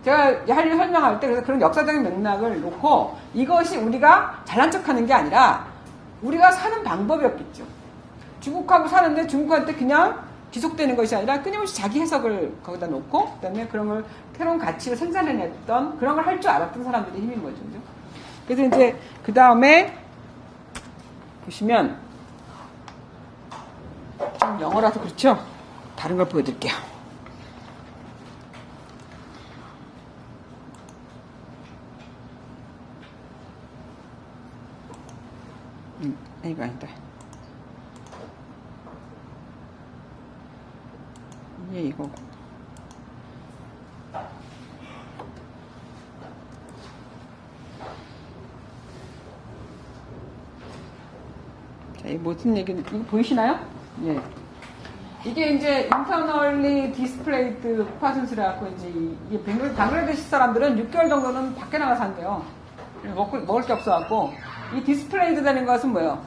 제가 한류 설명할 때 그래서 그런 역사적인 맥락을 놓고 이것이 우리가 잘난 척하는 게 아니라 우리가 사는 방법이었겠죠. 중국하고 사는데 중국한테 그냥 지속되는 것이 아니라 끊임없이 자기 해석을 거기다 놓고 그다음에 그런 걸 새로운 가치를 생산해냈던 그런 걸 할 줄 알았던 사람들의 힘인 거죠. 그래서 이제 그 다음에 보시면 좀 영어라서 그렇죠. 다른 걸 보여드릴게요. 이거 아니다. 이거고. 자, 이 무슨 얘기는 이거 보이시나요? 예. 이게 이제 internally displayed 파슨스라고 이제 이게 방글라데시 사람들은 6개월 정도는 밖에 나가서 한대요. 먹을 게 없어갖고 이 디스플레이드 되는 것은 뭐예요?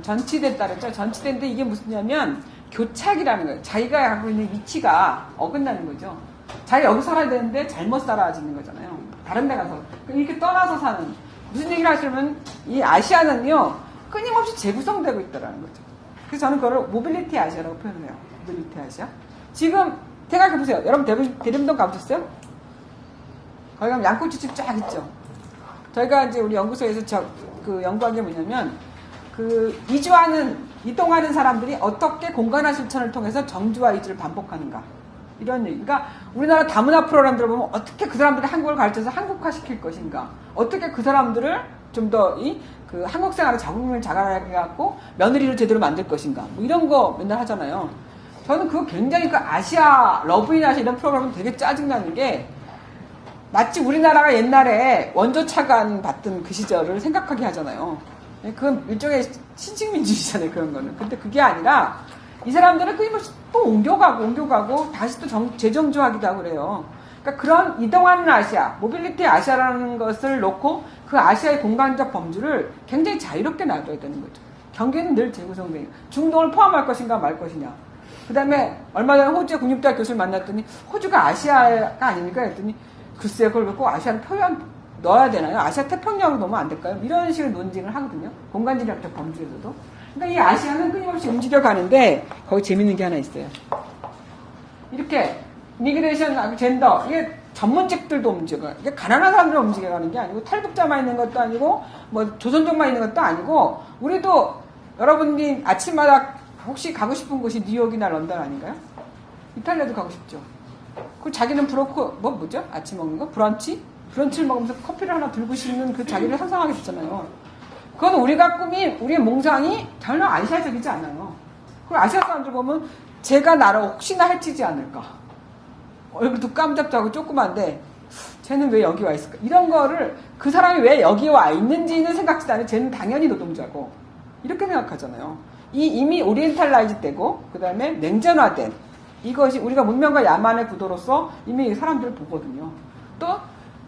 전치대 따르죠. 전치대인데 이게 무슨냐면 교착이라는 거예요. 자기가 갖고 있는 위치가 어긋나는 거죠. 자기가 여기 살아야 되는데 잘못 살아지는 거잖아요. 다른 데 가서 이렇게 떠나서 사는 무슨 얘기를 하시면 이 아시아는요 끊임없이 재구성되고 있다는 거죠. 그래서 저는 그걸 모빌리티 아시아라고 표현해요. 모빌리티 아시아. 지금 생각해보세요. 여러분 대림동 가보셨어요? 거기 가면 양꼬치집 쫙 있죠. 저희가 이제 우리 연구소에서 그 연구한 게 뭐냐면 이동하는 사람들이 어떻게 공간화 실천을 통해서 정주와 이주를 반복하는가. 이런 얘기. 그러니까 우리나라 다문화 프로그램들을 보면 어떻게 그 사람들이 한국을 가르쳐서 한국화 시킬 것인가. 어떻게 그 사람들을 좀 더 그 한국 생활에 적응을 잘하게 해갖고 며느리를 제대로 만들 것인가. 뭐 이런 거 맨날 하잖아요. 저는 그거 굉장히 그 아시아, 러브인 아시아 이런 프로그램은 되게 짜증나는 게 마치 우리나라가 옛날에 원조차관 받던 그 시절을 생각하게 하잖아요. 그건 일종의 신식민주의잖아요, 그런 거는. 근데 그게 아니라 이 사람들은 끊임없이 또 옮겨가고 다시 또 재정주하기도 하고 그래요. 그러니까 그런 이동하는 아시아, 모빌리티 아시아라는 것을 놓고 그 아시아의 공간적 범주를 굉장히 자유롭게 놔둬야 되는 거죠. 경계는 늘 재구성되는 중동을 포함할 것인가 말 것이냐. 그 다음에 얼마 전에 호주의 국립대학 교수를 만났더니 호주가 아시아가 아닙니까? 했더니 글쎄요, 그걸 꼭 아시아를 넣어야 되나요? 아시아 태평양으로 넣으면 안 될까요? 이런 식의 논쟁을 하거든요. 공간지리학적 범주에서도. 그러니까 이 아시아는 끊임없이 움직여 가는데 거기 재밌는 게 하나 있어요. 이렇게 미그레이션, 젠더 이게 전문직들도 움직여요. 이게 가난한 사람들 움직여가는 게 아니고 탈북자만 있는 것도 아니고 뭐 조선족만 있는 것도 아니고 우리도 여러분이 아침마다 혹시 가고 싶은 곳이 뉴욕이나 런던 아닌가요? 이탈리아도 가고 싶죠. 그 자기는 뭐죠? 아침 먹는 거? 브런치를 먹으면서 커피를 하나 들고 싶는 그 자기를 상상하게 됐잖아요. 그건 우리의 몽상이 전혀 아시아적이지 않아요. 그 아시아 사람들 보면 제가 나를 혹시나 해치지 않을까. 얼굴도 깜짝하고 조그만데 쟤는 왜 여기 와 있을까? 이런 거를 그 사람이 왜 여기 와 있는지는 생각지도 않아요. 쟤는 당연히 노동자고 이렇게 생각하잖아요. 이미 오리엔탈라이즈 되고 그 다음에 냉전화된 이것이 우리가 문명과 야만의 구도로서 이미 사람들을 보거든요. 또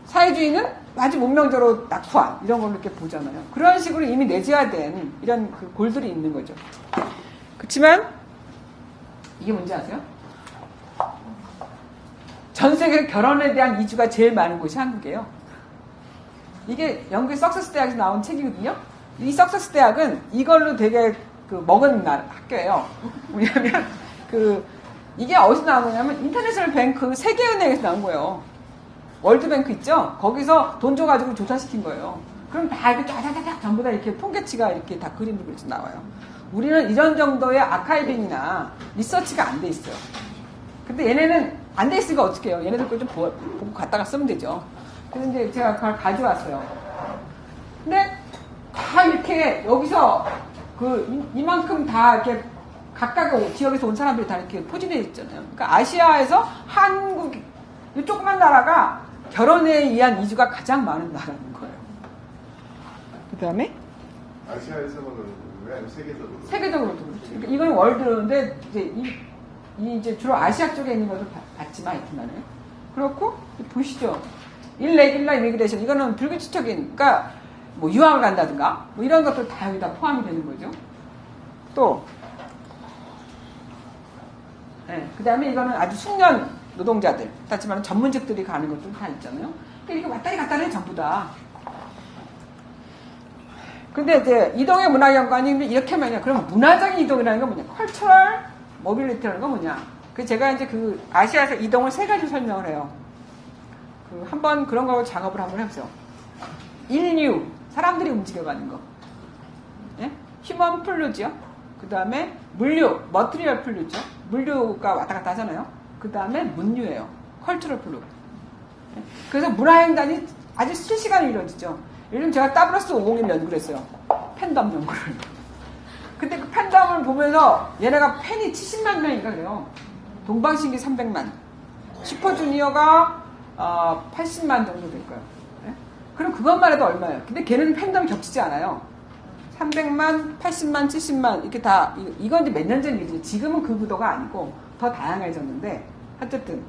사회주의는 아주 문명적으로 낙후한 이런 걸로 이렇게 보잖아요. 그런 식으로 이미 내재화된 이런 그 골들이 있는 거죠. 그렇지만 이게 뭔지 아세요? 전 세계 결혼에 대한 이주가 제일 많은 곳이 한국이에요. 이게 영국의 석세스 대학에서 나온 책이거든요. 이 석세스 대학은 이걸로 되게 그 먹은 학교예요. 왜냐면 이게 어디서 나온 거냐면 인터내셔널 뱅크 세계은행에서 나온 거예요. 월드뱅크 있죠? 거기서 돈 줘가지고 조사시킨 거예요. 그럼 다 이렇게 쫙쫙쫙 전부 다 이렇게 통계치가 이렇게 다 그림으로 이렇게 나와요. 우리는 이런 정도의 아카이빙이나 리서치가 안 돼 있어요. 근데 얘네는 안 돼 있으니까 어떻게 해요? 얘네들 걸 좀 보고 갖다가 쓰면 되죠. 그래서 이제 제가 그걸 가져왔어요. 근데 다 이렇게 여기서 이만큼 다 이렇게 각각의 지역에서 온 사람들이 다 이렇게 포진해 있잖아요. 그러니까 아시아에서 한국, 이 조그만 나라가 결혼에 의한 이주가 가장 많은 나라인 거예요. 그 다음에? 아시아에서는 왜 세계적으로? 세계적으로도 그렇죠. 그러니까 이건 월드인데, 이제 주로 아시아 쪽에 있는 것을 봤지만, 하여튼간에. 그렇고, 보시죠. 일레귤러 이미그레이션. 이거는 불규칙적인, 그러니까, 뭐, 유학을 간다든가, 뭐, 이런 것들 다 여기다 포함이 되는 거죠. 또, 네, 그 다음에 이거는 아주 숙련 노동자들, 그렇지만 전문직들이 가는 것들 다 있잖아요. 그러니까 이거 왔다리 갔다리 전부 다. 근데 이제 이동의 문화 연관이 이렇게 하면요. 그럼 문화적인 이동이라는 건 뭐냐? 컬처럴 모빌리티라는 건 뭐냐? 그 제가 이제 그 아시아에서 이동을 세 가지 설명을 해요. 한번 그런 거 작업을 한번 해보세요. 인류, 사람들이 움직여가는 거. 예? 휴먼 플루죠. 그 다음에 물류, 머트리얼 플루죠. 물류가 왔다 갔다 하잖아요. 그 다음에 문류예요. 컬처럴 플루. 그래서 문화횡단이 아주 실시간에 이루어지죠. 요즘 제가 WS501 연구를 했어요. 팬덤 연구를. 근데 그 팬덤을 보면서 얘네가 팬이 70만 명인가 그래요. 동방신기 300만. 슈퍼주니어가 80만 정도 될 거예요. 네? 그럼 그것만 해도 얼마예요? 근데 걔는 팬덤이 겹치지 않아요. 300만, 80만, 70만 이렇게 다 이건 이제 몇 년 전 일이죠. 지금은 그 구도가 아니고 더 다양해졌는데 어쨌든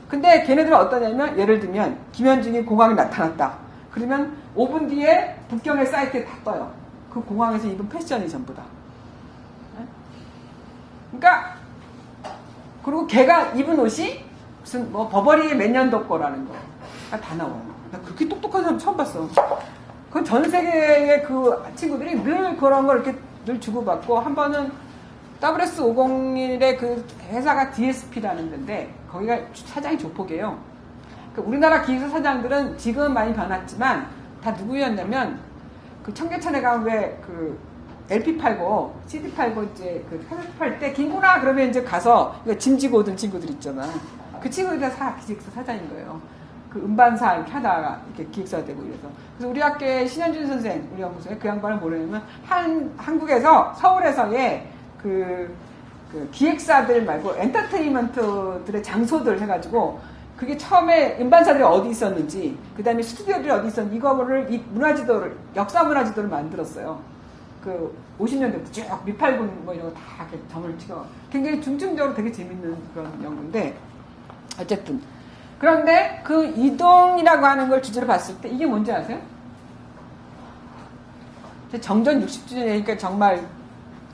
근데 걔네들은 어떠냐면 예를 들면 김현중이 공항에 나타났다. 그러면 5분 뒤에 북경의 사이트에 다 떠요. 그 공항에서 입은 패션이 전부 다. 그러니까 그리고 걔가 입은 옷이 무슨 뭐 버버리의 몇 년도 거라는 거 다 나와요. 나 그렇게 똑똑한 사람 처음 봤어. 그 전 세계의 그 친구들이 늘 그런 걸 이렇게 늘 주고받고 한 번은 WS501의 그 회사가 DSP라는 데인데 거기가 사장이 조폭이에요. 그러니까 우리나라 기획사 사장들은 지금은 많이 변했지만 다 누구였냐면 그 청계천에 가면 왜 그 LP 팔고 CD 팔고 이제 그 카세트 팔 때 김구나 그러면 이제 가서 짐 지고 오던 친구들 있잖아. 그 친구들이 다 기획사 사장인 거예요. 그 음반사 이렇게 하다가 이렇게 기획사 되고 이래서. 그래서 우리 학교에 신현준 선생, 우리 연구소에 그 양반을 뭐냐면 한국에서 서울에서의 그 기획사들 말고 엔터테인먼트들의 장소들 해가지고 그게 처음에 음반사들이 어디 있었는지 그 다음에 스튜디오들이 어디 있었는지 이거를 이 문화지도를 역사 문화지도를 만들었어요. 그 50년대부터 쭉 미팔군 뭐 이런 거 다 이렇게 점을 찍어 굉장히 중증적으로 되게 재밌는 그런 연구인데 어쨌든 그런데 그 이동이라고 하는 걸 주제로 봤을 때 이게 뭔지 아세요? 정전 60주년이니까 정말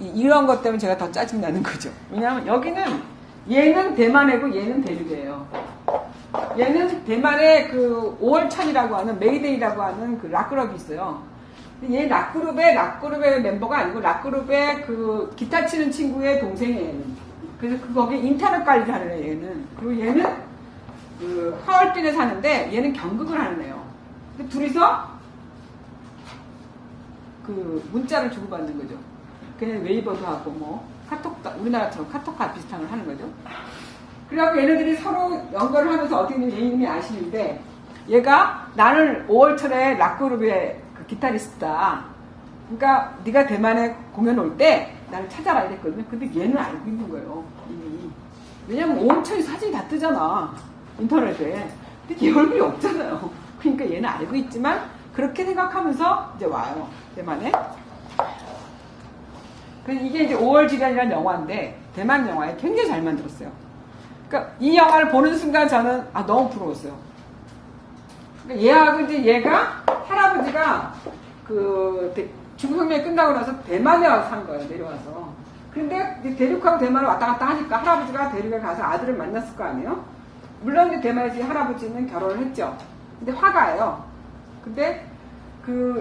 이런 것 때문에 제가 더 짜증나는 거죠. 왜냐하면 여기는 얘는 대만이고 얘는 대륙이에요. 얘는 대만의 그 5월천이라고 하는 메이데이라고 하는 그 락그룹이 있어요. 얘 락그룹의 멤버가 아니고 락그룹의 그 기타 치는 친구의 동생이에요. 얘는. 그래서 거기에 인터넷 관리를 하는 애예요. 얘는. 그리고 얘는 그 하얼빈에 사는데 얘는 경극을 하는 애예요. 근데 둘이서 그 문자를 주고받는 거죠. 그냥 웨이버도 하고 뭐 카톡도 우리나라처럼 카톡과 비슷한 걸 하는 거죠. 그래갖고 얘네들이 서로 연결을 하면서 어떻게 얘 이름이 아시는데 얘가 나는 5월철에 락그룹의 그 기타리스트다. 그러니까 네가 대만에 공연 올 때 나를 찾아라 이랬거든요. 근데 얘는 알고 있는 거예요. 이미. 왜냐면 온천이 사진이 다 뜨잖아. 인터넷에. 근데 얘 얼굴이 없잖아요. 그러니까 얘는 알고 있지만 그렇게 생각하면서 이제 와요. 대만에. 이게 이제 5월 질환이라는 영화인데 대만 영화에 굉장히 잘 만들었어요. 그러니까 이 영화를 보는 순간 저는 너무 부러웠어요. 그러니까 얘하고 이제 얘가 할아버지가 중국혁명이 끝나고 나서 대만에 와서 산 거예요. 내려와서. 근데 대륙하고 대만을 왔다 갔다 하니까 할아버지가 대륙에 가서 아들을 만났을 거 아니에요? 물론 이제 대만에서 할아버지는 결혼을 했죠. 근데 화가예요. 근데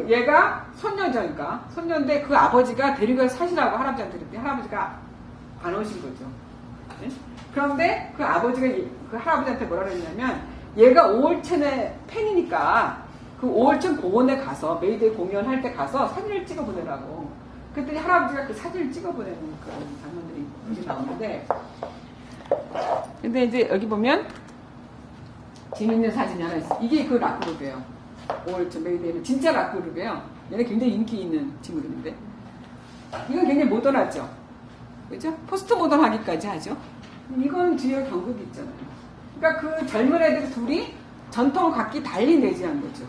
얘가 손녀니까 손녀인데 그 아버지가 대륙에 사시라고 할아버지한테 그랬더니 할아버지가 안 오신 거죠. 네? 그런데 그 아버지가 그 할아버지한테 뭐라 그랬냐면 얘가 5월천의 팬이니까 그 5월천 공원에 가서 메이데이 공연할 때 가서 사진을 찍어 보내라고. 그랬더니 할아버지가 그 사진을 찍어 보내는 그런 장면들이 이제 나오는데 근데 이제 여기 보면 재밌는 사진이 하나 있어요. 이게 그 락그룹이에요. 5월천 메이데이는 진짜 락그룹이에요. 얘네 굉장히 인기 있는 친구들인데 이건 굉장히 모던하죠. 그죠? 포스트 모던하기까지 하죠. 이건 뒤에 경극이 있잖아요. 그러니까 그 젊은 애들 둘이 전통 각기 달리 내지한 거죠.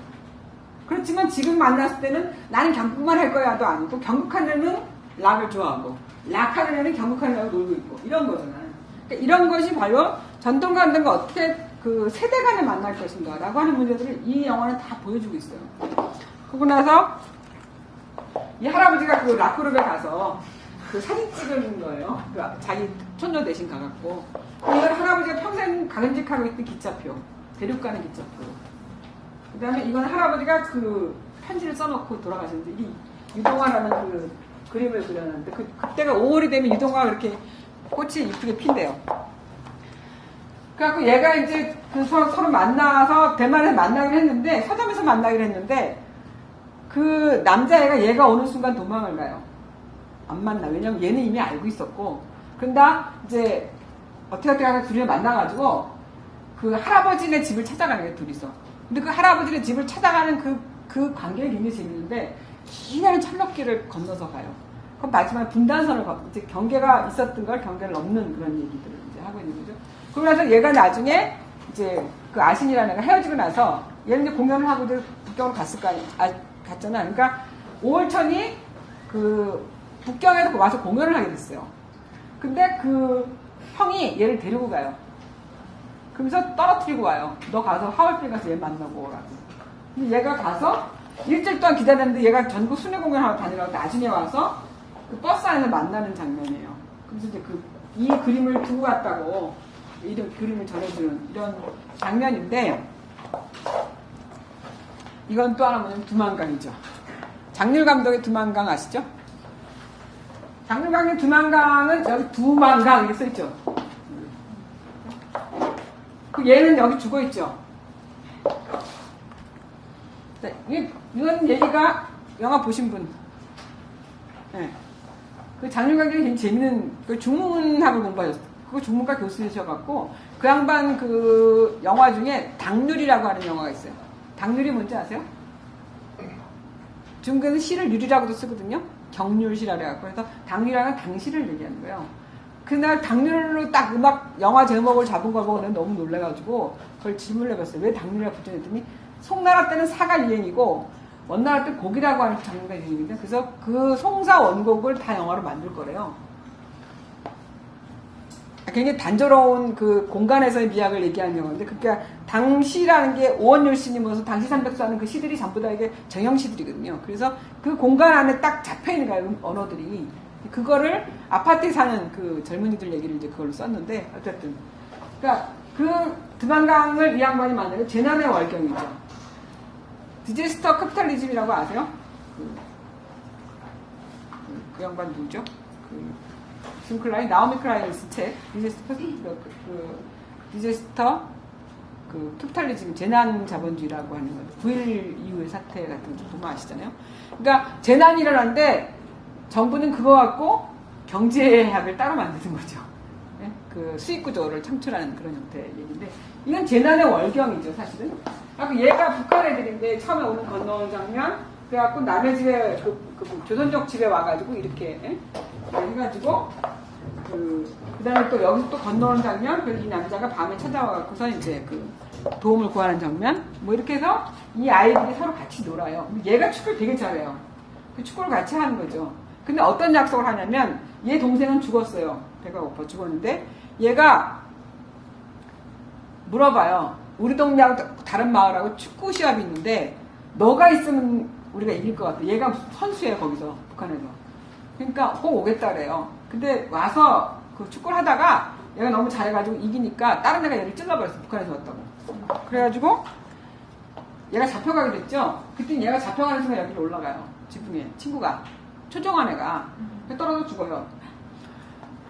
그렇지만 지금 만났을 때는 나는 경극만 할 거야도 아니고 경극하는 애는 락을 좋아하고 락하는 애는 경극하는 애하고 놀고 있고 이런 거잖아요. 그러니까 이런 것이 바로 전통과 한다는 거 어떻게 그 세대 간에 만날 것인가 라고 하는 문제들을 이 영화는 다 보여주고 있어요. 그러고 나서 이 할아버지가 그 락그룹에 가서 그 사진 찍은 거예요. 그 자기 손녀 대신 가갖고. 이건 할아버지가 평생 가금직하고 있던 기차표. 대륙 가는 기차표. 그 다음에 이건 할아버지가 그 편지를 써놓고 돌아가셨는데 이게 유동화라는 그 그림을 그렸는데 그때가 5월이 되면 유동화가 이렇게 꽃이 이쁘게 핀대요. 그래갖고 얘가 이제 서로 만나서 대만에서 만나기로 했는데 서점에서 만나기로 했는데 그 남자애가 얘가 오는 순간 도망을 가요. 안 만나. 왜냐면 얘는 이미 알고 있었고. 그런다 이제 어떻게 하다 둘이 만나가지고 그 할아버지네 집을 찾아가는 거예요. 둘이서. 근데 그 할아버지네 집을 찾아가는 그 관계가 굉장히 재밌는데 기나는 철쭉길을 건너서 가요. 그럼 마지막에 분단선을 이제 경계가 있었던 걸 경계를 넘는 그런 얘기들을 이제 하고 있는 거죠. 그러면서 얘가 나중에 이제 그 아신이라는 애가 헤어지고 나서 얘는 이제 공연을 하고 이제 북경으로 갔잖아. 그러니까 5월천이 그 북경에서 와서 공연을 하게 됐어요. 근데 그 형이 얘를 데리고 가요. 그러면서 떨어뜨리고 와요. 너 가서 하얼빈 가서 얘 만나고 오라고. 근데 얘가 가서 일주일 동안 기다렸는데 얘가 전국 순회 공연하러 다니라고 나중에 와서 그 버스 안에서 만나는 장면이에요. 그래서 이제 이 그림을 두고 갔다고 이런 그림을 전해주는 이런 장면인데 이건 또 하나 뭐냐면 두만강이죠. 장률 감독의 두만강 아시죠? 장률 감독의 두만강은 여기 두만강 이렇게 써있죠. 그 얘는 여기 죽어있죠. 이건 얘기가 영화 보신 분. 네. 그 장률 감독이 굉장히 재밌는 그 중문학을 공부하셨어요. 그거 중문과 교수이셔갖고 그 양반 그 영화 중에 당률이라고 하는 영화가 있어요. 당률이 뭔지 아세요? 중국에는 시를 률이라고도 쓰거든요. 경률시라고 해갖고 그래서 당률이라는 당시를 얘기하는 거예요. 그날 당률로 딱 음악 영화 제목을 잡은 걸 보고 내가 너무 놀래가지고 그걸 질문을 해봤어요. 왜 당률이라고 붙였더니 송나라 때는 사가 유행이고 원나라 때 곡이라고 하는 장르가 유행인데 그래서 그 송사 원곡을 다 영화로 만들 거래요. 굉장히 단조로운 그 공간에서의 미학을 얘기하는 영화인데 그러니까 당시라는 게 오원율 시니 뭐서 당시 300수 하는 그 시들이 전부 다 이게 정형시들이거든요. 그래서 그 공간 안에 딱 잡혀있는 거예요. 언어들이. 그거를 아파트에 사는 그 젊은이들 얘기를 이제 그걸로 썼는데 어쨌든 그러니까 그 두만강을 이 양반이 만드는 재난의 월경이죠. 디제스터 카피탈리즘이라고 아세요? 그 양반 누구죠? 무슨 클라인? 나오미 클라인을 쓴 책. 디제스터 카피탈리즘, 재난 자본주의라고 하는 건데 9.1 이후의 사태 같은 거 보면 아시잖아요. 그러니까 재난이 일어났는데 정부는 그거 갖고 경제학을 따로 만드는 거죠. 네? 그 수익구조를 창출하는 그런 형태의 얘기인데 이건 재난의 월경이죠, 사실은. 그러니까 얘가 북한 애들인데 처음에 오는 건너온 장면, 그래갖고 남의 집에 조선족 집에 와가지고 이렇게 해가지고 그다음에 또 여기서 또 건너오는 장면, 그리고 이 남자가 밤에 찾아와갖고서 이제 그 도움을 구하는 장면, 뭐 이렇게 해서 이 아이들이 서로 같이 놀아요. 얘가 축구를 되게 잘해요. 그 축구를 같이 하는 거죠. 근데 어떤 약속을 하냐면 얘 동생은 죽었어요. 배가 고파 죽었는데 얘가 물어봐요. 우리 동네하고 다른 마을하고 축구 시합이 있는데 너가 있으면 우리가 이길 것 같아. 얘가 선수예요 거기서 북한에서. 그러니까 꼭 오겠다 그래요. 근데 와서 그 축구를 하다가 얘가 너무 잘해가지고 이기니까 다른 애가 얘를 찔러버렸어. 북한에서 왔다고. 그래가지고 얘가 잡혀가게 됐죠. 그때 얘가 잡혀가는 순간 여기로 올라가요. 지붕에 친구가 초종한 애가 떨어져 죽어요.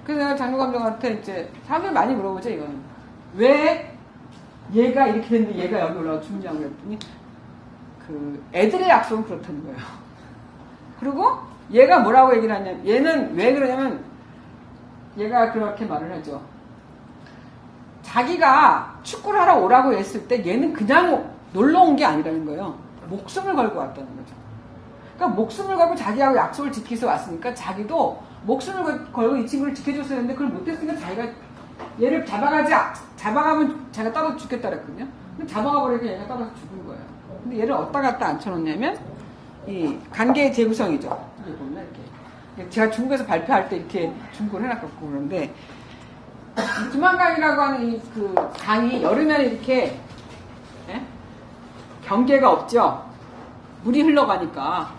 그래서 내가 장로감독한테 이제 사람들 많이 물어보죠. 이거는 왜 얘가 이렇게 됐는데 얘가 여기 올라가 죽냐고 그랬더니 그 애들의 약속은 그렇다는 거예요. 그리고 얘가 뭐라고 얘기를 하냐면 얘는 왜 그러냐면 얘가 그렇게 말을 하죠. 자기가 축구를 하러 오라고 했을 때 얘는 그냥 놀러 온 게 아니라는 거예요. 목숨을 걸고 왔다는 거죠. 그러니까 목숨을 걸고 자기하고 약속을 지키서 왔으니까 자기도 목숨을 걸고 이 친구를 지켜줬어야 했는데 그걸 못했으니까 자기가 얘를 잡아가면 자기가 떨어져 죽겠다 그랬거든요. 근데 잡아가 버리니까 얘가 떨어져 죽은 거예요. 근데 얘를 어디다 갖다 앉혀놓냐면 이 관계의 재구성이죠. 이게 보면 이렇게 제가 중국에서 발표할 때 이렇게 중국을 해놨고 그런데 이 두만강이라고 하는 이 그 강이 여름에는 이렇게 경계가 없죠. 물이 흘러가니까.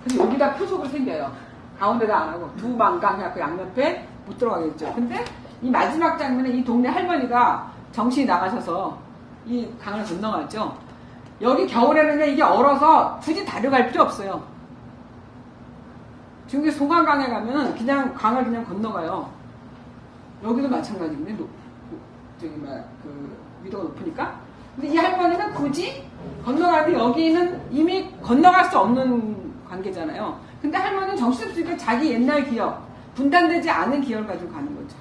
그래서 여기다 표속을 생겨요. 가운데다 안 하고 두만강 해갖고 양옆에 못 들어가겠죠. 근데 이 마지막 장면에 이 동네 할머니가 정신이 나가셔서 이 강을 건너가죠. 여기 겨울에는 이게 얼어서 굳이 다려갈 필요 없어요. 중국의 송안강에 가면은 그냥 강을 그냥 건너가요. 여기도 마찬가지인데 위도가 높으니까. 근데 이 할머니는 굳이 건너가는데 여기는 이미 건너갈 수 없는 관계잖아요. 근데 할머니는 정신없으니까 자기 옛날 기억, 분단되지 않은 기억을 가지고 가는 거죠.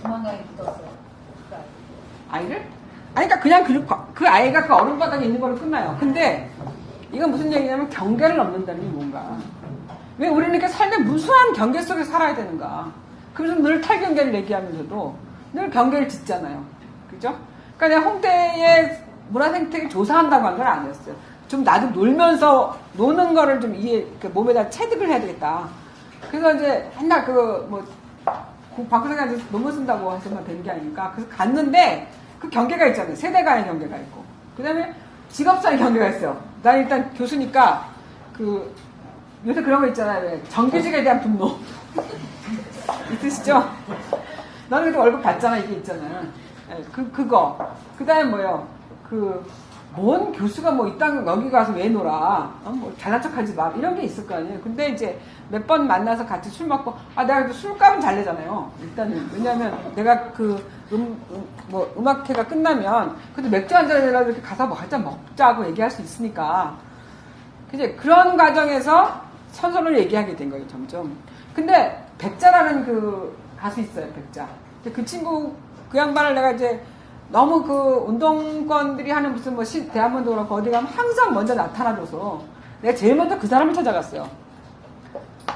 도망가게 묻었어요. 아이를? 아니, 그러니까 그냥 그 아이가 그 얼음바닥에 있는 걸로 끝나요. 근데 이건 무슨 얘기냐면 경계를 넘는다는 게 뭔가. 왜 우리는 이렇게 삶의 무수한 경계 속에 살아야 되는가. 그래서 늘 탈경계를 얘기하면서도 늘 경계를 짓잖아요. 그죠? 그러니까 내가 홍대의 문화생태계 조사한다고 한 건 아니었어요. 좀 나도 놀면서 노는 거를 좀 몸에다 체득을 해야 되겠다. 그래서 이제 맨날 박근혜가 논문 쓴다고 해서만 된 게 아니니까. 그래서 갔는데 그 경계가 있잖아요. 세대 간의 경계가 있고. 그 다음에 직업상의 경계가 있어요. 난 일단 교수니까 요새 그런 거 있잖아요. 왜? 정규직에 대한 분노. 있으시죠? 너는 그래도 월급 받잖아. 이게 있잖아요. 그거. 그 다음에 뭐요? 뭔 교수가 여기 가서 왜 놀아? 잘난 척 하지 마. 이런 게 있을 거 아니에요. 근데 이제 몇 번 만나서 같이 술 먹고, 내가 그래도 술값은 잘 내잖아요. 일단은. 왜냐면 내가 음악회가 끝나면, 그래도 맥주 한 잔이라도 이렇게 가서 한 잔 먹자고 얘기할 수 있으니까. 이제 그런 과정에서 선선을 얘기하게 된 거예요, 점점. 근데 백자라는 가수 있어요, 백자. 그 친구, 그 양반을 내가 이제 너무 운동권들이 하는 무슨 대한민국도 그렇고 어디 가면 항상 먼저 나타나줘서 내가 제일 먼저 그 사람을 찾아갔어요.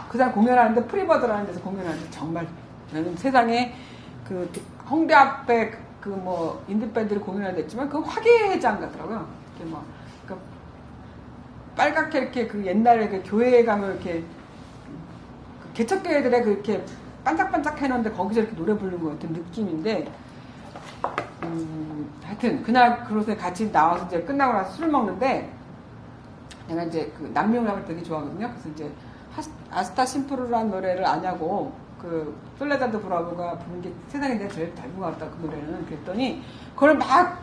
그 사람 공연하는데 프리버드라는 데서 공연하는데 정말 저는 세상에 홍대 앞에 인디밴드를 공연하는데 했지만 화개장 같더라고요. 이렇게 빨갛게 이렇게 옛날에 교회에 가면 이렇게 개척교회들의 이렇게 반짝반짝 해놓은데 거기서 이렇게 노래 부르는 것 같은 느낌인데 하여튼 그날 그곳에 같이 나와서 이제 끝나고 나서 술을 먹는데 내가 이제 남미음악을 되게 좋아하거든요. 그래서 이제 아스타 심프루라는 노래를 아냐고 솔레다드 브라보가 부른 게 세상에 내가 제일 잘 부른 것 같다 그 노래는. 그랬더니 그걸 막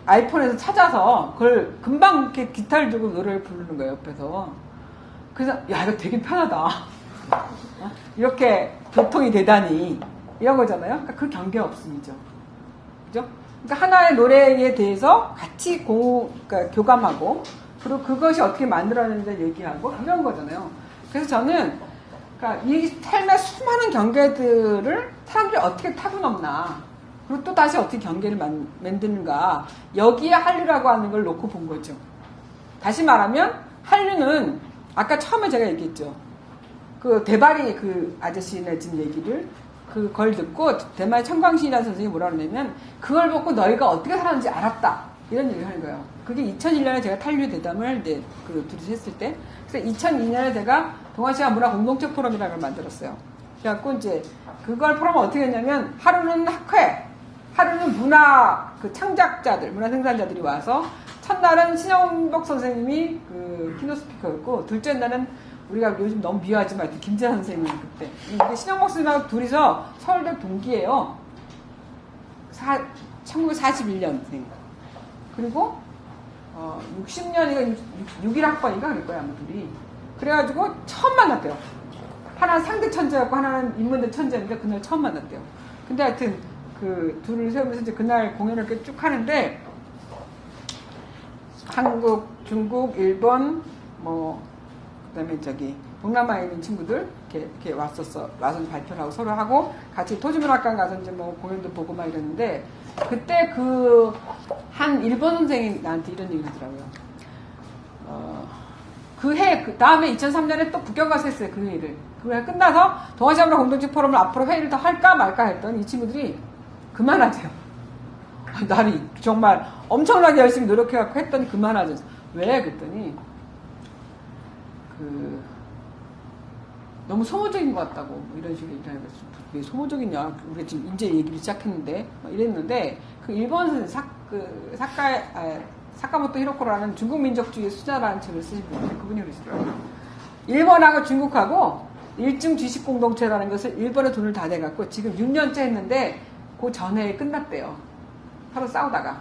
아이폰에서 찾아서 그걸 금방 이렇게 기타를 두고 노래를 부르는 거예요 옆에서. 그래서 야 이거 되게 편하다. 이렇게 교통이 되다니 이런 거잖아요. 그러니까 그 경계 없음이죠. 그죠? 그러니까 하나의 노래에 대해서 같이 그러니까 교감하고 그리고 그것이 어떻게 만들어내는지 얘기하고 이런 거잖아요. 그래서 저는 그러니까 이 삶의 수많은 경계들을 사람들이 어떻게 타고 넘나 그리고 또 다시 어떻게 경계를 만드는가. 여기에 한류라고 하는 걸 놓고 본 거죠. 다시 말하면 한류는 아까 처음에 제가 얘기했죠. 그 대바리 그 아저씨네 집 얘기를 그걸 듣고 대만의 청광신이라는 선생님이 뭐라 그러냐면 그걸 보고 너희가 어떻게 살았는지 알았다. 이런 얘기를 하는 거예요. 그게 2001년에 제가 탄류 대담을 이제 그 둘이서 했을 때. 그래서 2002년에 제가 동아시아 문화 공동체 포럼이라는 걸 만들었어요. 그래갖고 이제 그걸 포럼을 어떻게 했냐면 하루는 학회, 하루는 문화 그 창작자들, 문화 생산자들이 와서 첫날은 신영복 선생님이 그 키노 스피커였고 둘째 날은 우리가 요즘 너무 미워하지만 김재환 선생님이 그때. 근데 신영복 선생님하고 둘이서 서울대 동기예요. 1941년생. 그리고 60년인가 61학번인가 그럴 거야 아마 둘이. 그래가지고 처음 만났대요. 하나는 상대 천재였고 하나는 인문대 천재인데 그날 처음 만났대요. 근데 하여튼 그 둘을 세우면서 이제 그날 공연을 이렇게 쭉 하는데 한국, 중국, 일본 뭐 그다음에 저기 동남아에 있는 친구들 이렇게 와서 발표를 하고 서로 하고 같이 토지문학관 가서 이제 뭐 공연도 보고 막 이랬는데 그때 그 한 일본 선생이 나한테 이런 얘기를 하더라고요. 그 다음에 2003년에 또 북경 가서 했어요. 그 회의를. 그걸 끝나서 동아시아 문화 공동체 포럼을 앞으로 회의를 더 할까 말까 했더니 이 친구들이 그만하세요. 나는 정말 엄청나게 열심히 노력해갖고 했더니 그만하죠. 왜? 그랬더니 너무 소모적인 것 같다고 뭐 이런 식으로 얘기를 하는 거죠. 왜 소모적이냐? 우리가 지금 이제 얘기를 시작했는데 이랬는데 그 일본 사카모토 히로코라는 중국 민족주의 수자라는 책을 쓰신 분인데 그분이 그러시더라고요. 일본하고 중국하고 일중 지식 공동체라는 것을 일본에 돈을 다 내갖고 지금 6년째 했는데 그 전에 끝났대요. 서로 싸우다가.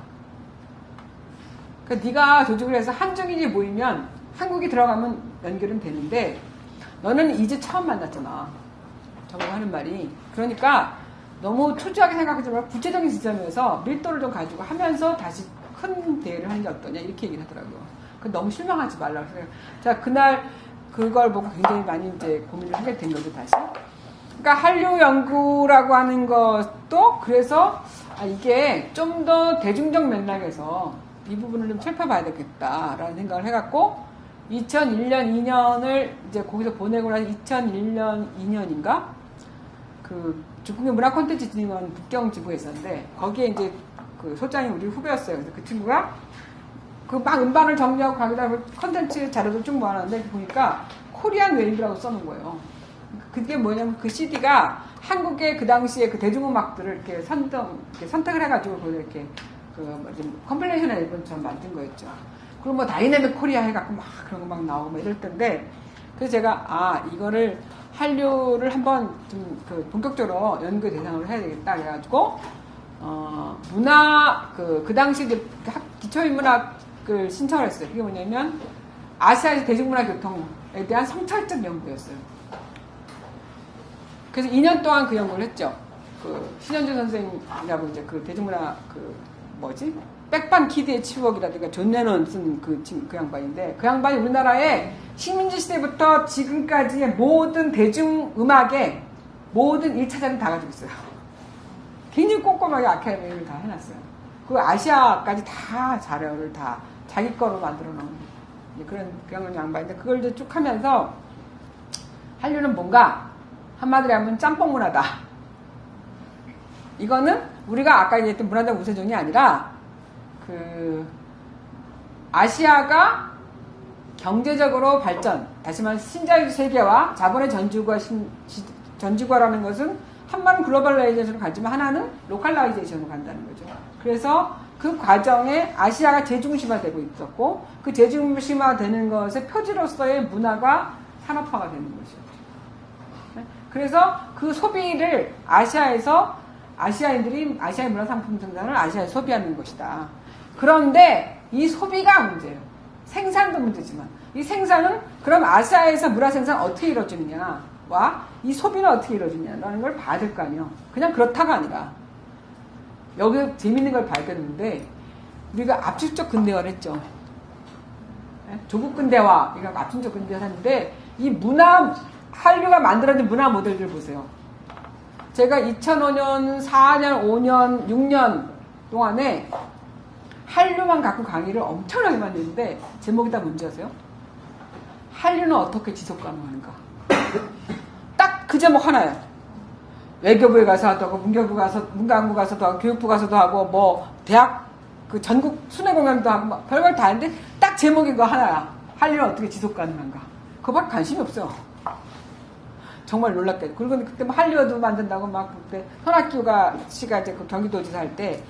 그러니까 네가 조직을 해서 한중인이 모이면 한국이 들어가면 연결은 되는데 너는 이제 처음 만났잖아. 저보고 하는 말이. 그러니까 너무 초조하게 생각하지 말고 구체적인 지점에서 밀도를 좀 가지고 하면서 다시 큰 대회를 하는 게 어떠냐 이렇게 얘기를 하더라고요. 너무 실망하지 말라고 생각해요. 자, 그날 그걸 보고 굉장히 많이 이제 고민을 하게 된 거죠, 다시. 그러니까 한류 연구라고 하는 것도 그래서 이게 좀 더 대중적 맥락에서 이 부분을 좀 살펴봐야 되겠다라는 생각을 해갖고 2001년, 2년을 이제 거기서 보내고 나서 2001년, 2년인가? 그 중국의 문화콘텐츠진흥원 북경지부에 있었는데 거기에 이제 그 소장이 우리 후배였어요. 그래서 그 친구가 그 막 음반을 정리하고 거기다 컨텐츠 자료를 쭉 모아놨는데 보니까 코리안 웨이브라고 써놓은 거예요. 그게 뭐냐면 그 CD가 한국의 그 당시에 그 대중음악들을 이렇게 선택을 해가지고 그걸 이렇게 컴필레이션 앨범처럼 만든 거였죠. 그리고 뭐 다이내믹 코리아 해갖고 막 그런 거 막 나오고 막 이럴 텐데 그래서 제가 이거를 한류를 한번 좀 그 본격적으로 연구 대상으로 해야 되겠다 그래가지고 문화 그 당시 기초인문학을 신청을 했어요. 그게 뭐냐면 아시아의 대중문화 교통에 대한 성찰적 연구였어요. 그래서 2년 동안 그 연구를 했죠. 그 신현주 선생이라고 이제 그 대중문화 백반 키드의 추억이라든가 존 레논 쓴 그 양반인데 그 양반이 우리나라에 식민지 시대부터 지금까지의 모든 대중음악의 모든 1차전을 다 가지고 있어요. 굉장히 꼼꼼하게 아카이브를 다 해놨어요. 그 아시아까지 다 자료를 다 자기 거로 만들어 놓은 그런 양반인데 그걸 이제 쭉 하면서 한류는 뭔가 한마디로 하면 짬뽕 문화다. 이거는 우리가 아까 얘기했던 문화적 우세종이 아니라 그 아시아가 경제적으로 발전, 다시 말해 신자유주의 세계와 자본의 전주과라는 것은 한 번은 글로벌라이제이션으로 가지만 하나는 로컬라이제이션으로 간다는 거죠. 그래서 그 과정에 아시아가 재중심화되고 있었고 그 재중심화되는 것의 표지로서의 문화가 산업화가 되는 거죠. 그래서 그 소비를 아시아인들이 아시아의 문화상품 생산을 아시아에 소비하는 것이다. 그런데 이 소비가 문제예요. 생산도 문제지만 이 생산은 그럼 아시아에서 문화 생산 어떻게 이루어지느냐와 이 소비는 어떻게 이루어지냐라는 걸 봐야 될 거 아니에요. 그냥 그렇다가 아니라 여기 재밌는 걸 발견했는데 우리가 압축적 근대화를 했죠. 조국 근대화, 이거 압축적 근대화를 했는데 이 한류가 만들어진 문화 모델들 보세요. 제가 2005년, 4년, 5년, 6년 동안에 한류만 갖고 강의를 엄청나게 많이 했는데 제목이 다 뭔지 아세요? 한류는 어떻게 지속 가능한가? 딱 그 제목 하나예요. 외교부에 가서도 하고, 문광부 가서도 하고, 교육부 가서도 하고, 뭐 대학 그 전국 순회공연도 하고, 막 별걸 다 하는데 딱 제목이 그거 하나야. 한류는 어떻게 지속 가능한가? 그거밖에 관심이 없어요. 정말 놀랍게. 그리고 그때 뭐 한류도 만든다고 막 그때 손학규 씨가 이제 그 경기도지사 할 때,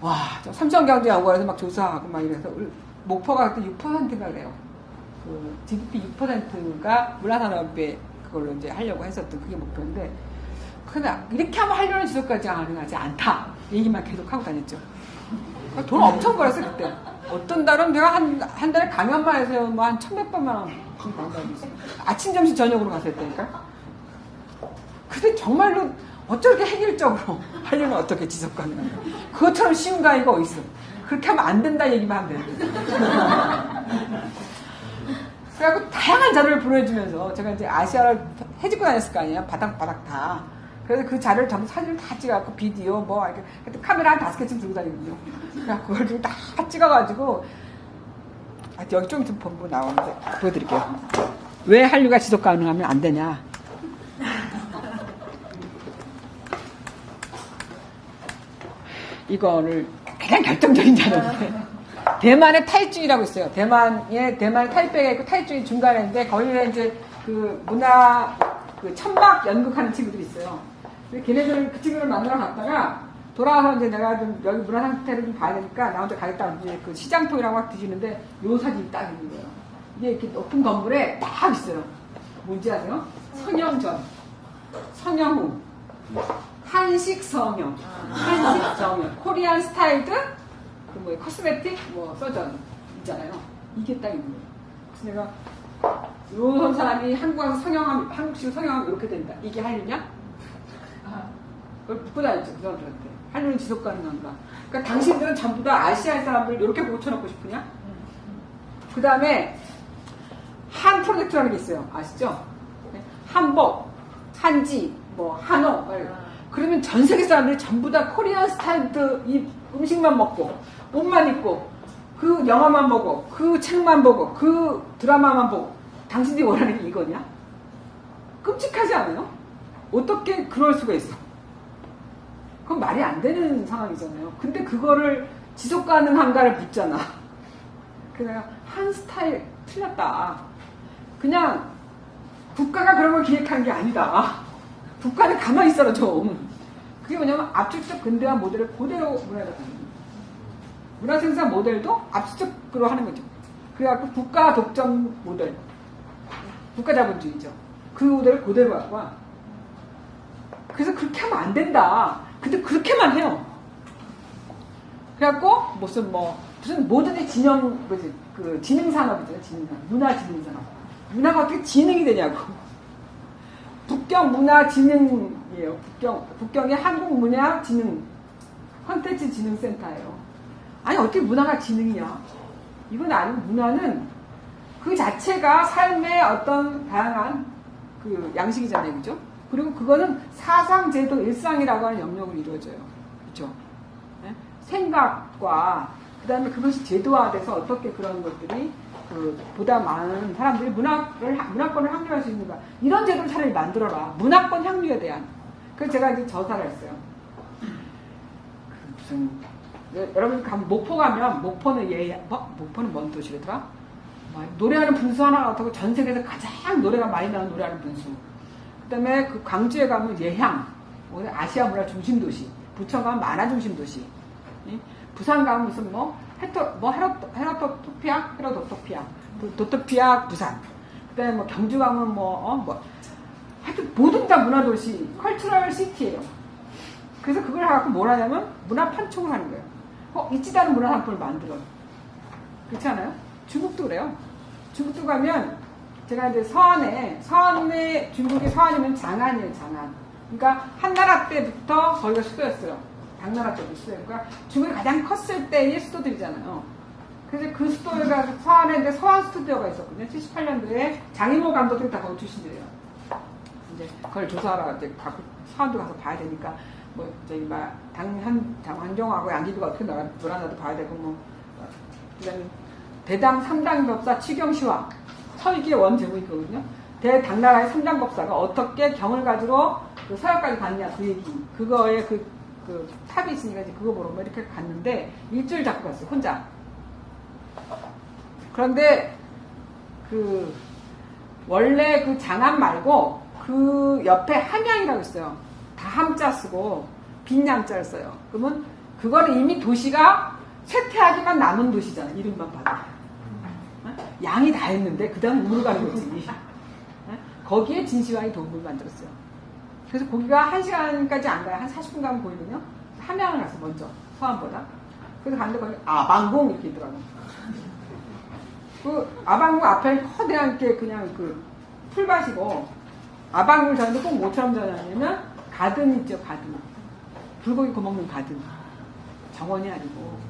와, 삼성경제연구원에서 막 조사하고 막 이래서 목표가 그때 6%가 그래요. 그 GDP 6%가 문화산업에 그걸로 이제 하려고 했었던 그게 목표인데, 근데 이렇게 하면 한류는 지속까지 가능하지 않다. 얘기만 계속 하고 다녔죠. 돈 엄청 벌었어요, 그때. 어떤 달은 내가 한 달에 강연만 해서 뭐 한 1,100번만 원 받은 달이 있어요. 아침, 점심, 저녁으로 가서 했다니까. 근데 정말로 어쩌게 획일적으로 한류는 어떻게 지속 가능한가. 그것처럼 쉬운 강의가 어딨어. 그렇게 하면 안 된다 얘기만 하면 되는데. 그래갖고 다양한 자료를 보내주면서 제가 이제 아시아를 해집고 다녔을 거 아니에요. 바닥바닥 다. 그래서 그 자료를 전부 사진을 다 찍어갖고 비디오 뭐 이렇게 카메라 한 5개쯤 들고 다니거든요. 그래갖고 그걸 다 찍어가지고 여기 좀 본부 나오는데 보여드릴게요. 왜 한류가 지속 가능하면 안 되냐. 이거를 가장 결정적인 자료인데 대만의 타이중이라고 있어요. 대만의 타이베이가 있고 타이중이 중간에 있는데 거기에 이제 그 문화 그 천막 연극하는 친구들이 있어요. 근데 걔네들 그 친구를 만나러 갔다가 돌아와서 이제 내가 좀 여기 문화 상태를 좀 봐야 되니까 나 혼자 가겠다. 이제 그 시장통이라고 막 뒤지는데 요 사진이 딱 있는 거예요. 이게 이렇게 높은 건물에 딱 있어요. 뭔지 아세요? 성형전, 성형후, 한식 성형, 코리안 스타일드, 그 뭐 코스메틱, 뭐 서전 있잖아요. 이게 딱 있는 거예요. 그래서 내가 이런 사람이 한국 와서 성형하면 한국식 성형하면 이렇게 된다. 이게 한류냐? 그걸 묻고 다녔죠. 그 사람들한테. 한류는 지속 가능한가? 그러니까 당신들은 전부 다 아시아 사람들 이렇게 고쳐놓고 싶으냐? 그 다음에 한 프로젝트라는 게 있어요. 아시죠? 한복, 한지, 뭐 한옥. 그러면 전 세계 사람들이 전부 다 코리안 스타일드 이 음식만 먹고 옷만 입고 그 영화만 보고 그 책만 보고 그 드라마만 보고 당신들이 원하는 게 이거냐? 끔찍하지 않아요? 어떻게 그럴 수가 있어? 그건 말이 안 되는 상황이잖아요. 근데 그거를 지속 가능한가를 묻잖아. 그래서 내가 한 스타일 틀렸다. 그냥 국가가 그런 걸 기획한 게 아니다. 국가는 가만히 있어라 좀. 그게 뭐냐면 압축적 근대화 모델을 그대로 문화에다 가는 거예요. 문화 생산 모델도 압축적으로 하는 거죠. 그래갖고 국가 독점 모델, 국가 자본주의죠. 그 모델을 그대로 갖고 와. 그래서 그렇게 하면 안 된다. 근데 그렇게만 해요. 그래갖고 무슨 뭐든지 진영 뭐지 그 지능 산업이잖아요. 지능 산업, 문화 지능 산업. 문화가 어떻게 지능이 되냐고. 북경 문화 지능이에요. 북경의 한국 문화 지능 콘텐츠 지능 센터예요. 아니 어떻게 문화가 지능이냐? 이건 아니고 문화는 그 자체가 삶의 어떤 다양한 그 양식이잖아요, 그죠? 그리고 그거는 사상, 제도, 일상이라고 하는 영역으로 이루어져요, 그죠? 네? 생각과 그다음에 그것이 제도화돼서 어떻게 그런 것들이 그 보다 많은 사람들이 문화권을 향유할 수 있는가 이런 제도를 차라리 만들어라. 문화권 향유에 대한. 그래서 제가 이제 저사를 했어요. 무슨 여러분 가면 목포 가면 목포는 목포는 뭔 도시더라? 노래하는 분수 하나가 없다고 전 세계에서 가장 노래가 많이 나는 노래하는 분수. 그다음에 그 광주에 가면 예향, 아시아 문화 중심 도시. 부천 가면 만화 중심 도시. 부산 가면 무슨 도토피아 부산. 그다음에 뭐 경주 가면 하여튼 모든 다 문화 도시, 컬처럴 시티예요. 그래서 그걸 갖고 뭘 하냐면 문화 판촉을 하는 거예요. 있지도 않은 문화 상품을 만들어. 그렇지 않아요? 중국도 그래요. 중국도 가면 제가 이제 서안에 중국의 서안이면 장안이에요, 장안. 그러니까 한나라 때부터 거기가 수도였어요. 당나라 때도 수도예요. 그러니까 중국이 가장 컸을 때의 수도들이잖아요. 그래서 그 수도가 서안에 이제 서안 스튜디오가 있었거든요. 78년도에 장인모 감독들이 다 거기 출신들이에요. 이제 그걸 조사하러 이제 사원도 가서 봐야 되니까 뭐 저기 막 한정하고 양기비가 어떻게 놀아나도 봐야 되고 뭐 그다음에 대당 3당 법사 취경시황 서기의 원 제목이거든요. 대당나라의 3당 법사가 어떻게 경을 가지고 그 서역까지 갔냐 그 얘기 그거에 그 탑이 있으니까 이제 그거 보러 뭐 이렇게 갔는데 일주일 잡고 갔어요 혼자. 그런데 그 원래 그 장암 말고 그 옆에 함양이라고 있어요. 다 함자 쓰고 빈양자를 써요. 그러면 그거는 이미 도시가 쇠퇴하기만 남은 도시잖아. 이름만 봐도. 양이 다 했는데 그 다음 우물 가는 거지. 거기에 진시황이 도움을 만들었어요. 그래서 거기가 1시간까지 안 가요. 한 40분 가면 보이거든요. 함양을 갔어 먼저 서안보다. 그래서 갔는데 거기 아방궁 이렇게 있더라고. 그 아방궁 앞에 커다란 게 그냥 그 풀밭이고 아방궁을 자는데 꼭 뭐처럼 자냐면 가든 있죠 가든. 불고기 구워 먹는 가든. 정원이 아니고.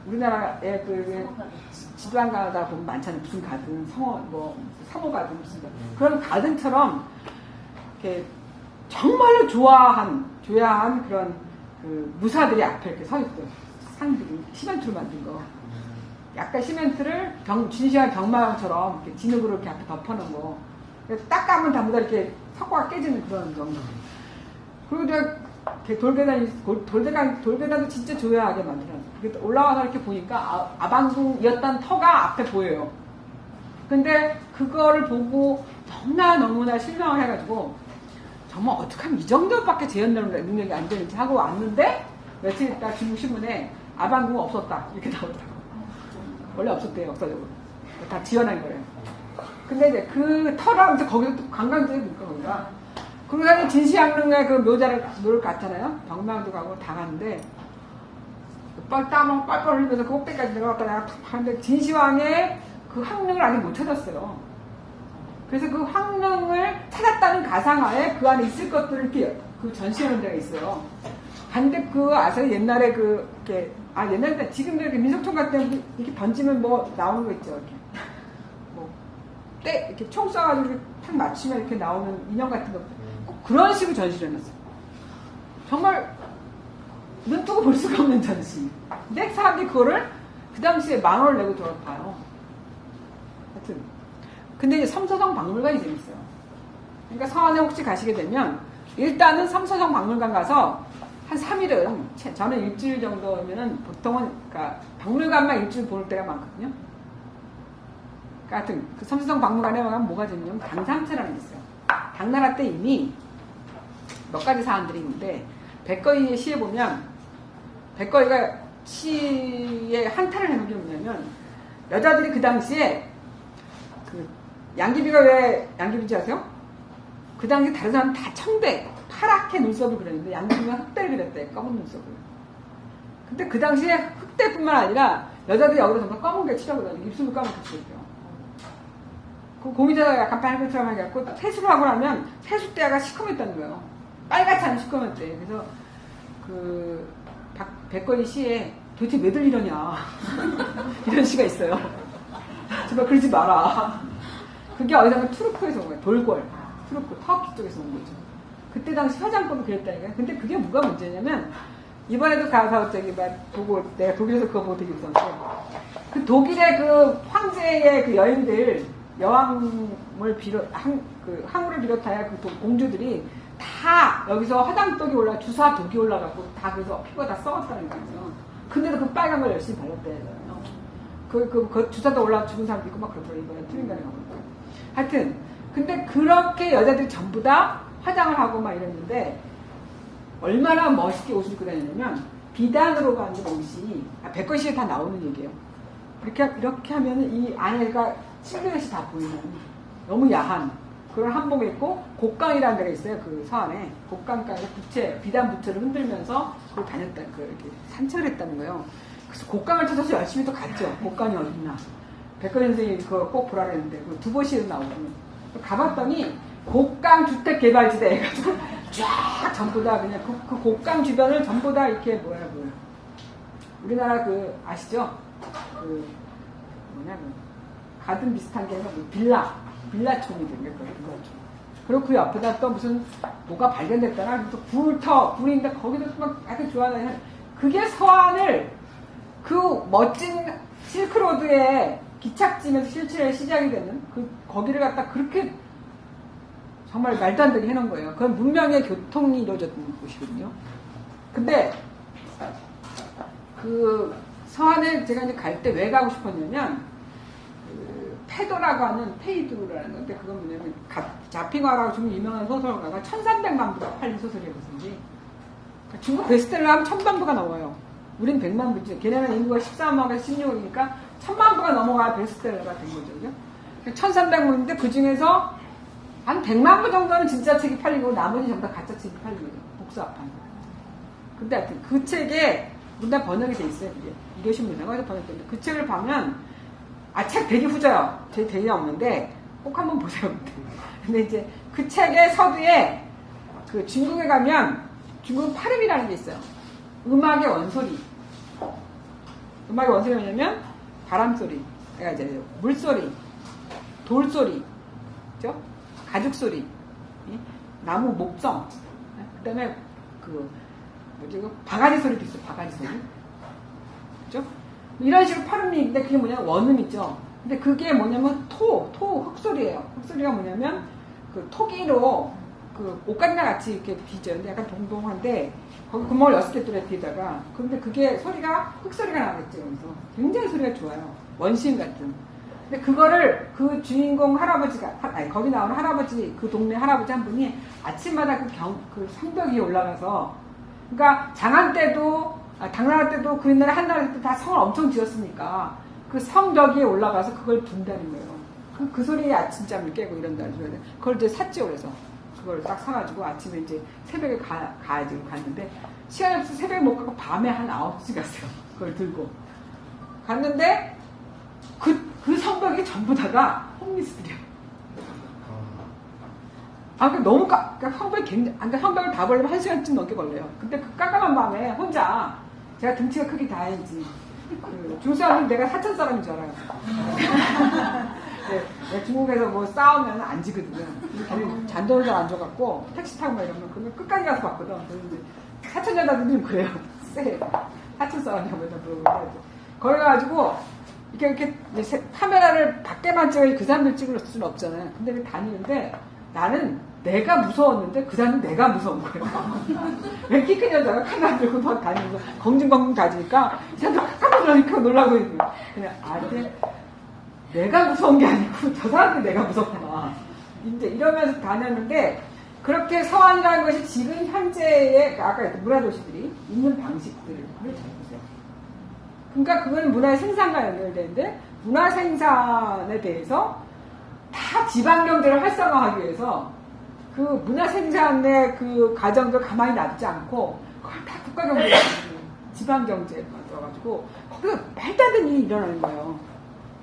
우리나라에 그 지도안 가다 보면 많잖아요. 무슨 가든, 사모 가든 무슨 그런 가든처럼 이렇게 정말로 조야한 그런 그 무사들이 앞에 이렇게 서 있어요. 상들이 시멘트로 만든 거. 약간 시멘트를 진시황 경마처럼 이렇게 진흙으로 이렇게 앞에 덮어놓은 거. 그래서 딱 까면 다보다 이렇게 석고가 깨지는 그런 정도. 그리고 내가 돌계단도 진짜 조야하게 만들어놨어요. 올라와서 이렇게 보니까 아방궁이었던 터가 앞에 보여요. 근데 그거를 보고 너무나 실망을 해가지고 정말 어떻게 하면 이 정도밖에 재현되는 능력이 안 되는지 하고 왔는데 며칠 있다 중국 신문에 아방궁 없었다 이렇게 나오더라고요. 원래 없었대요. 역사적으로. 다 지어낸 거예요. 근데 이제 그 터라면서 거기서 또 관광지니까 거기가 그러고 진시황릉에 그 묘를 갔잖아요. 병망도 가고 다 갔는데 땀을 뻘뻘 흘리면서 그 꼭대기까지 내려갔다 내가 툭 하는데 진시황의 그 황릉을 아직 못 찾았어요. 그래서 그 황릉을 찾았다는 가상하에 그 안에 있을 것들을 이렇게 그 전시하는 데가 있어요. 근데 그 아세요? 옛날에 이렇게 옛날에 지금도 이렇게 민속촌 같은 데 이렇게 던지면 뭐 나오는 거 있죠. 이렇게 이렇게 총 쏴가지고 이렇게 탁 맞추면 이렇게 나오는 인형 같은 거. 그런 식으로 전시를 해놨어요. 정말 눈 뜨고 볼 수가 없는 전시. 근데 사람들이 그거를 그 당시에 10,000원을 내고 돌아봐요. 하여튼. 근데 이제 삼서성 박물관이 재밌어요. 그러니까 서안에 혹시 가시게 되면 일단은 삼서성 박물관 가서 한 3일은 저는 일주일 정도면은 보통은 그러니까 박물관만 일주일 볼 때가 많거든요. 그러니까 하여튼 그 삼서성 박물관에 가면 뭐가 재밌냐면 당상체라는 게 있어요. 당나라 때 이미 몇 가지 사안들이 있는데 백거이의 시에 보면 백거이가 시에 한탄을 해놓은 게 뭐냐면 여자들이 그 당시에 그 양귀비가 왜 양귀비인지 아세요? 그 당시 다른 사람은 다 청대 파랗게 눈썹을 그렸는데 양귀비가 흑대를 그렸대. 검은 눈썹을. 근데 그 당시에 흑대뿐만 아니라 여자들이 여기서 정말 검은 게 칠하거든요. 입술도 까맣게 칠해요. 그 고미자가 약간 빨간처럼 해갖고 세수를 하고 나면 세수대가 시커맸다는 거예요. 빨갛지 않은 시커맸대. 그래서 그 백거이 시에 도대체 왜들 이러냐 이런 시가 있어요. 제발 그러지 마라. 그게 어디서 투르크에서 온 거예요. 돌궐 투르크 터키 쪽에서 온 거죠. 그때 당시 화장법을 그랬다니까요. 근데 그게 뭐가 문제냐면 이번에도 가서 저기 보고 내가 독일에서 그거 보고 되게 웃었어요. 그 독일의 그 황제의 그 여인들 여왕을 항우를 비롯하여 그 공주들이 다 여기서 화장독이 주사 독이 올라가고 다 그래서 피부가 다 썩었다는 거예요. 근데도 그 빨간 걸 열심히 발랐대요. 그 주사도 올라 죽은 사람도 있고 막 그러더라고요. 이번에 트윈가에 가보니까. 하여튼 근데 그렇게 여자들이 전부 다 화장을 하고 막 이랬는데 얼마나 멋있게 옷을 입고 다녔냐면 비단으로 가는 옷이 백거시에 다 나오는 얘기예요. 이렇게 하면 이 안에가 실루엣이 다 보이는 너무 야한 그런 한복을 입고 곡강이라는 데가 있어요. 그 서안에 곡강가에서 비단 부채를 흔들면서 그걸 이렇게 산책을 했다는 거예요. 그래서 곡강을 찾아서 열심히 또 갔죠. 곡강이 어딨나. 백거리 선생님이 그거 꼭 보라 그랬는데 그 두보시에도 나오거든요. 가봤더니 곡강 주택개발지대 해가지고 쫙 전부 다 그냥 그 곡강 주변을 전부 다 이렇게 뭐야 우리나라 그 아시죠? 그 가든 비슷한 게 아니라 빌라촌이 된 게 그런 거죠. 그리고 그 옆에다 또 무슨 뭐가 발견됐다나 또 불인데 거기도 막 약간 좋아하는 그게 서안을 그 멋진 실크로드의 기착지면서 실체의 시작이 되는 거기를 갖다 그렇게 정말 말도 안 되게 해놓은 거예요. 그건 문명의 교통이 이루어졌던 곳이거든요. 근데 그 서안에 제가 이제 갈 때 왜 가고 싶었냐면 그 페도라고 하는 페이두라는 건데 그건 뭐냐면 자핑화라고 좀 유명한 소설가가 1300만 부가 팔린 소설이에요. 무슨지 그러니까 중국 베스트셀러 하면 1000만 부가 넘어요. 우린 100만 부지. 걔네는 인구가 14만에서 16이니까 1000만 부가 넘어가야 베스트셀러가 된 거죠. 그죠? 1300부인데 그 중에서 한 100만 부 정도는 진짜 책이 팔리고 나머지 전부 다 가짜 책이 팔린 거죠. 복사판. 근데 하여튼 그 책에 문단 번역이 돼 있어요. 이교신 문화가 번역됐는데 그 책을 보면 책 되게 후져요. 제 되게 없는데 꼭 한번 보세요. 근데 이제 그 책의 서두에 그 중국에 가면 중국 파름이라는 게 있어요. 음악의 원소리. 음악의 원소리 뭐냐면 바람소리, 그러니까 이제 물소리, 돌소리, 그죠? 가죽소리, 나무 목성, 그 다음에 바가지 소리도 있어요. 바가지 소리. 그죠? 이런 식으로 파름인데 그게 뭐냐면 원음이죠. 근데 그게 뭐냐면 흙소리예요. 흙소리가 뭐냐면 그 토기로 그 옷가리나 같이 이렇게 비죠. 근데 약간 동동한데 거기 구멍을 6개 뚫어 뒤에다가. 그런데 그게 흙소리가 나겠죠. 그래서 굉장히 소리가 좋아요. 원시인 같은. 근데 그거를 그 주인공 할아버지가, 거기 나오는 할아버지, 그 동네 할아버지 한 분이 아침마다 그 성벽 위에 올라가서, 그러니까 당나라 때도 그 옛날에 한나라 때 다 성을 엄청 지었으니까 그 성벽 위에 올라가서 그걸 둔다는 거예요. 그 소리에 아침잠을 깨고 이런다는 소리에 그걸 이제 샀죠. 그래서 그걸 딱 사가지고 아침에 이제 새벽에 가야지 갔는데 시간이 없어서 새벽에 못 가고 밤에 한 9시 갔어요. 그걸 들고 갔는데 그 성벽이 전부 다가 홈리스들이야. 너무 성벽을 다 보려면 1시간쯤 넘게 걸려요. 근데 그 깜깜한 밤에 혼자, 제가 등치가 크기 다행이지. 중국 사람은 내가 사천 사람인 줄 알아요. 네, 중국에서 뭐 싸우면 안 지거든요. 걔는 잔돈을 잘 안 줘갖고, 택시 타고 막 이러면, 그러면 끝까지 가서 봤거든. 그런데 사천 여자들은 그래요. 사천 사람이라고 해서 물어보고. 거기 가가지고, 이렇게 카메라를 밖에만 찍어야 그 사람들 찍을 수는 없잖아요. 근데 다니는데 나는 내가 무서웠는데 그 사람은 내가 무서운 거예요. 왜 키 큰 여자가 카메라 들고 막 다니면서 공중공중 가지니까 이 사람들 깜짝 놀라니까 놀라고 있는 거예요. 그냥 내가 무서운 게 아니고 저 사람들이 내가 무섭구나. 이제 이러면서 다녔는데 그렇게 서안이라는 것이 지금 현재의 아까 문화도시들이 있는 방식들을 잘 보세요. 그러니까 그건 문화의 생산과 연결되는데 문화 생산에 대해서 다 지방경제를 활성화하기 위해서 그 문화 생산의 그 과정도 가만히 놔두지 않고 그걸 다 국가경제에 지방경제에 만들어가지고 거기서 말도 안 되는 일이 일어나는 거예요.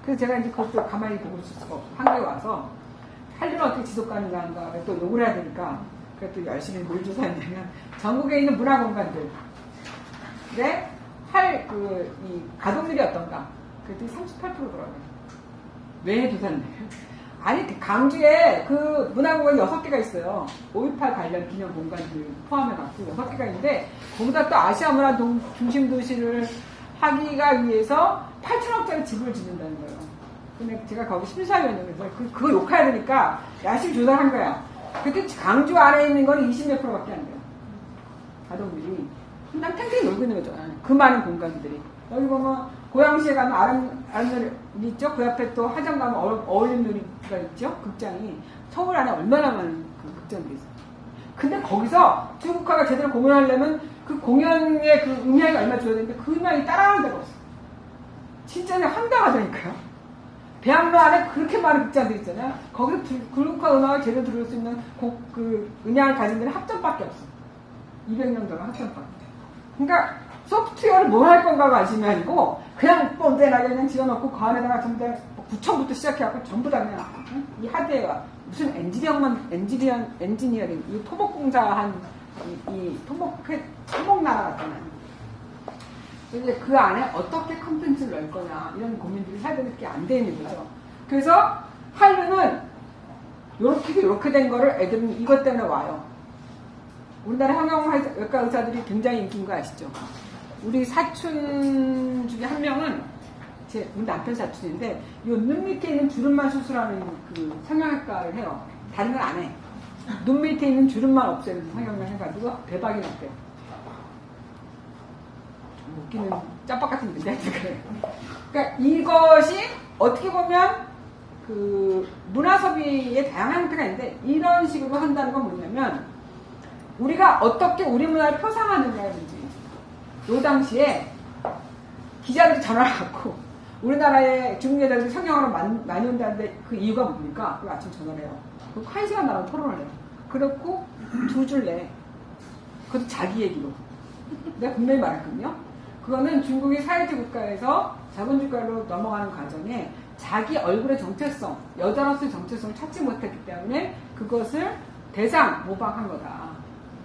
그래서 제가 이제 그것도 가만히 보고 있을 수가 없어. 한국에 와서 할 일은 어떻게 지속 가능한가 또 욕을 해야 되니까 그래도 열심히 뭘 조사했냐면 전국에 있는 문화공간들 네? 이 가동률이 어떤가? 그랬더니 38% 더라고요. 왜 조사했나요? 아니, 강주에 그 문화공간이 6개가 있어요. 5.18 관련 기념 공간들 포함해갖고 6개가 있는데, 거기다 또 아시아 문화 중심 도시를 하기가 위해서 8천억짜리 집을 짓는다는 거예요. 근데 제가 거기 심사위원이어서 그거 욕해야 되니까 열심히 조사를 한 거예요. 그때 강주 안에 있는 건 20몇 %밖에 안 돼요. 가동률이. 난 탱탱이 놀고 있는 거죠. 그 많은 공간들이. 여기 보면 고양시에 가면 아름놀이 있죠? 그 옆에 또 화정 가면 어울림놀이가 있죠? 극장이. 서울 안에 얼마나 많은 그 극장들이 있어요. 근데 거기서 중국화가 제대로 공연하려면 그 공연의 그 음향이 얼마나 줘야 되는데 그 음향이 따라하는 데가 없어요. 진짜 황당하다니까요. 대학로 안에 그렇게 많은 극장들이 있잖아요. 거기서 중국화 음악을 제대로 들을 수 있는 그 음향을 가진 데는 합전밖에 없어요. 200명 정도 합전밖에. 그러니까 소프트웨어를 뭘 할 건가가 관심이 아니고 그냥 뻔뻔하게 그냥 지어놓고 그 안에다가 전부 다 구청부터 시작해갖고 전부 다 그냥 이 하드웨어 무슨 엔지니어링 이 토목공사한 이 토목나라 같잖아요. 이제 그 안에 어떻게 컨텐츠를 넣을 거냐 이런 고민들이 사람들이 안 되는 거죠. 그래서 한류는 요렇게 된 거를 애들은 이것 때문에 와요. 우리나라 성형외과 의사들이 굉장히 인기인 거 아시죠? 우리 사촌 중에 한 명은 우리 남편 사촌인데 요 눈 밑에 있는 주름만 수술하는 그 성형외과를 해요. 다른 건 안 해. 눈 밑에 있는 주름만 없애는 성형을 해가지고 대박이 났대요. 웃기는 짬밥 같은 일인데 그래. 그러니까 이것이 어떻게 보면 그 문화 소비의 다양한 형태가 있는데 이런 식으로 한다는 건 뭐냐면 우리가 어떻게 우리 문화를 표상하는가든지 요 당시에 기자들이 전화를 갖고 우리나라에 중국 여자들이 성형하러 많이 온다는데 그 이유가 뭡니까? 그 아침 전화를 해요. 그 1시간 나랑 토론을 해요. 그렇고 2줄 내. 그것도 자기 얘기로. 내가 분명히 말했거든요. 그거는 중국이 사회주의 국가에서 자본주의 국가로 넘어가는 과정에 자기 얼굴의 정체성, 여자로서의 정체성을 찾지 못했기 때문에 그것을 대상 모방한 거다.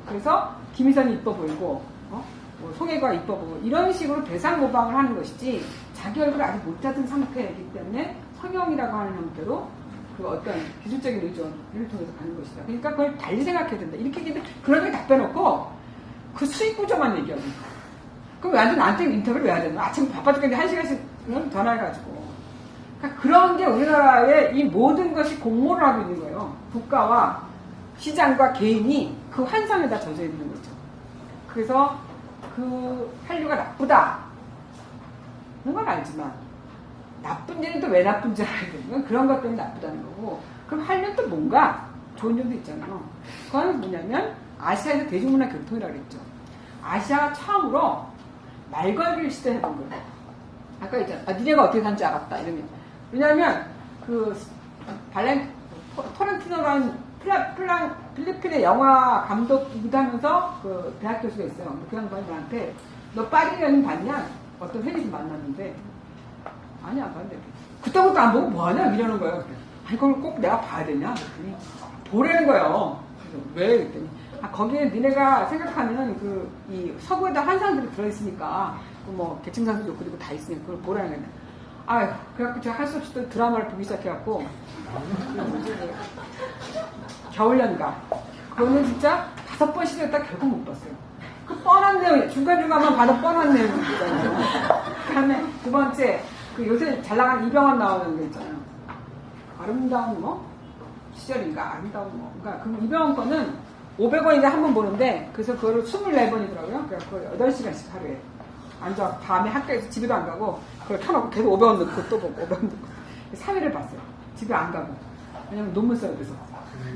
그래서 김희선이 이뻐 보이고, 뭐 송혜가 이뻐 보이고 이런 식으로 대상 모방을 하는 것이지 자기 얼굴을 아직 못 찾은 상태이기 때문에 성형이라고 하는 형태로 그 어떤 기술적인 의존을 통해서 가는 것이다. 그러니까 그걸 달리 생각해야 된다. 이렇게 얘기했는데 그런 게 다 빼놓고 그 수익 구조만 얘기하고 그럼 완전 나한테 인터뷰를 왜 해야 되나? 아침 바빠 죽겠는데 1시간씩 전화해가지고. 그러니까 그런 게 우리나라의 이 모든 것이 공모를 하고 있는 거예요. 국가와 시장과 개인이 그 환상에 다 젖어 있는 거죠. 그래서 그 한류가 나쁘다. 그런 건 알지만 나쁜 일은 또 왜 나쁜지 알아야 되는 그런 것 때문에 나쁘다는 거고 그럼 한류는 또 뭔가 좋은 점도 있잖아요. 그거는 뭐냐면 아시아에서 대중문화 교통이라고 그랬죠. 아시아가 처음으로 말 걸기를 시도해본 거예요. 아까 있잖아. 니네가 어떻게 사는지 알았다. 이러면. 왜냐하면 그 토렌티노라는 필리핀의 영화 감독이기도 하면서 그 대학 교수가 있어요. 그 양반이 나한테 너 파리 여행 봤냐? 어떤 회의에서 만났는데 아니 안 봤는데 그때부터 안 보고 뭐하냐? 이러는 거예요. 아니 그걸 꼭 내가 봐야 되냐? 그랬더니 보라는 거예요. 그래서 왜? 그랬더니 거기에 니네가 생각하는 그 이 서구에다 환상들이 들어있으니까 뭐 계층상도 좋고 그리고 다 있으니까 그걸 보라는 거예요. 아유 그래갖고 제가 할 수 없이 또 드라마를 보기 시작해갖고 겨울연가 그거는 진짜 5번 시도했다 결국 못 봤어요. 그 뻔한 내용 중간중간만 봐도 뻔한 내용이 있잖아요. 그 다음에 두 번째 그 요새 잘 나간 이병헌 나오는 거 있잖아요. 아름다운 뭐 시절인가 아름다운 뭐 그러니까 그 이병헌 거는 500원인데 한 번 보는데 그래서 그거를 24번이더라고요. 그래서 그걸 8시간씩 하루에 앉아 밤에 학교에서 집에도 안 가고 그걸 켜놓고 계속 500원 넣고 또 보고 500원 넣고 3일을 봤어요. 집에 안 가고 왜냐면 논문 써야 돼서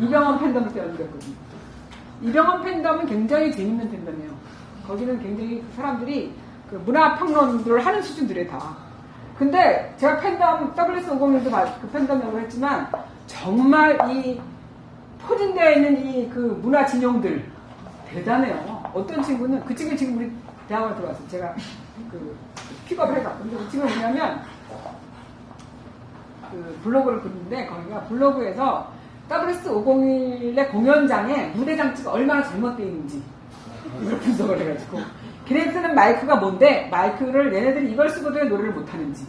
이병헌 팬덤을 때려드렸거든요. 이병헌 팬덤은 굉장히 재밌는 팬덤이에요. 거기는 굉장히 사람들이 그 문화평론들을 하는 수준들이에요 다. 근데 제가 팬덤 WS501도 그 팬덤이라고 했지만 정말 이 포진되어 있는 이 그 문화 진영들 대단해요. 어떤 친구는 그 친구 지금 우리 대학원에 들어왔어요. 제가 그 픽업을 해갖고 근데 그 친구는 뭐냐면 그 블로그를 그리는데 거기가 블로그에서 WS501의 공연장에 무대 장치가 얼마나 잘못되어 있는지 이걸 분석을 해가지고 걔네 쓰는 마이크가 뭔데 마이크를 얘네들이 이걸 쓰고도 왜 노래를 못하는지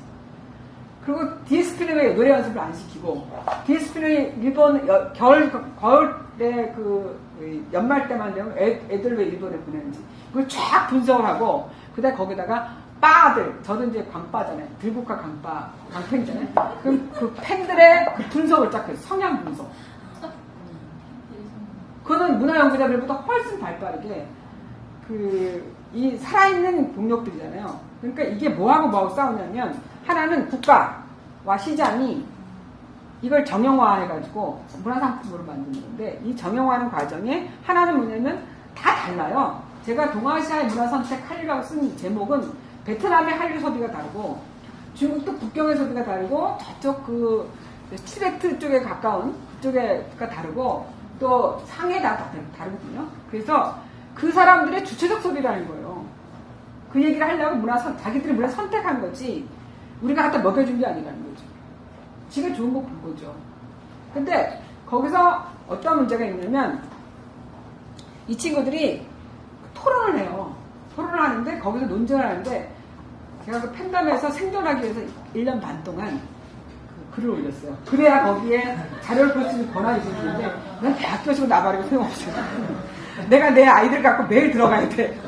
그리고 DSP는 왜 노래 연습을 안 시키고 DSP는 일본 겨울에 그 연말 때만 되면 애들 왜 일본에 보내는지 그걸 쫙 분석을 하고 그다음에 거기다가 바들 저도 이제 광빠잖아요. 들국화 광팬이잖아요. 그럼 그 팬들의 그 분석을 쫙 해서 성향 분석. 그거는 문화 연구자들보다 훨씬 발빠르게 이 살아있는 동력들이잖아요. 그러니까 이게 뭐하고 싸우냐면 하나는 국가와 시장이 이걸 정형화해가지고 문화상품으로 만드는 건데 이 정형화하는 과정에 하나는 뭐냐면 다 달라요. 제가 동아시아의 문화선택 한류라고 쓴 제목은 베트남의 한류 소비가 다르고 중국도 북경의 소비가 다르고 저쪽 그 티베트 쪽에 가까운 그쪽에가 다르고 또 상해가 다르거든요. 그래서 그 사람들의 주체적 소비라는 거예요. 그 얘기를 하려고 자기들이 문화 선택한 거지 우리가 갖다 먹여준 게 아니라는 거죠. 지가 좋은 거 본 거죠. 근데 거기서 어떤 문제가 있냐면 이 친구들이 토론을 해요. 토론을 하는데 거기서 논쟁을 하는데 제가 그 팬덤에서 생존하기 위해서 1년 반 동안 그 글을 올렸어요. 그래야 거기에 자료를 볼 수 있는 권한이 생기는데 난 대학 교수고 나발이고 소용없어요. 내가 내 아이들 갖고 매일 들어가야 돼.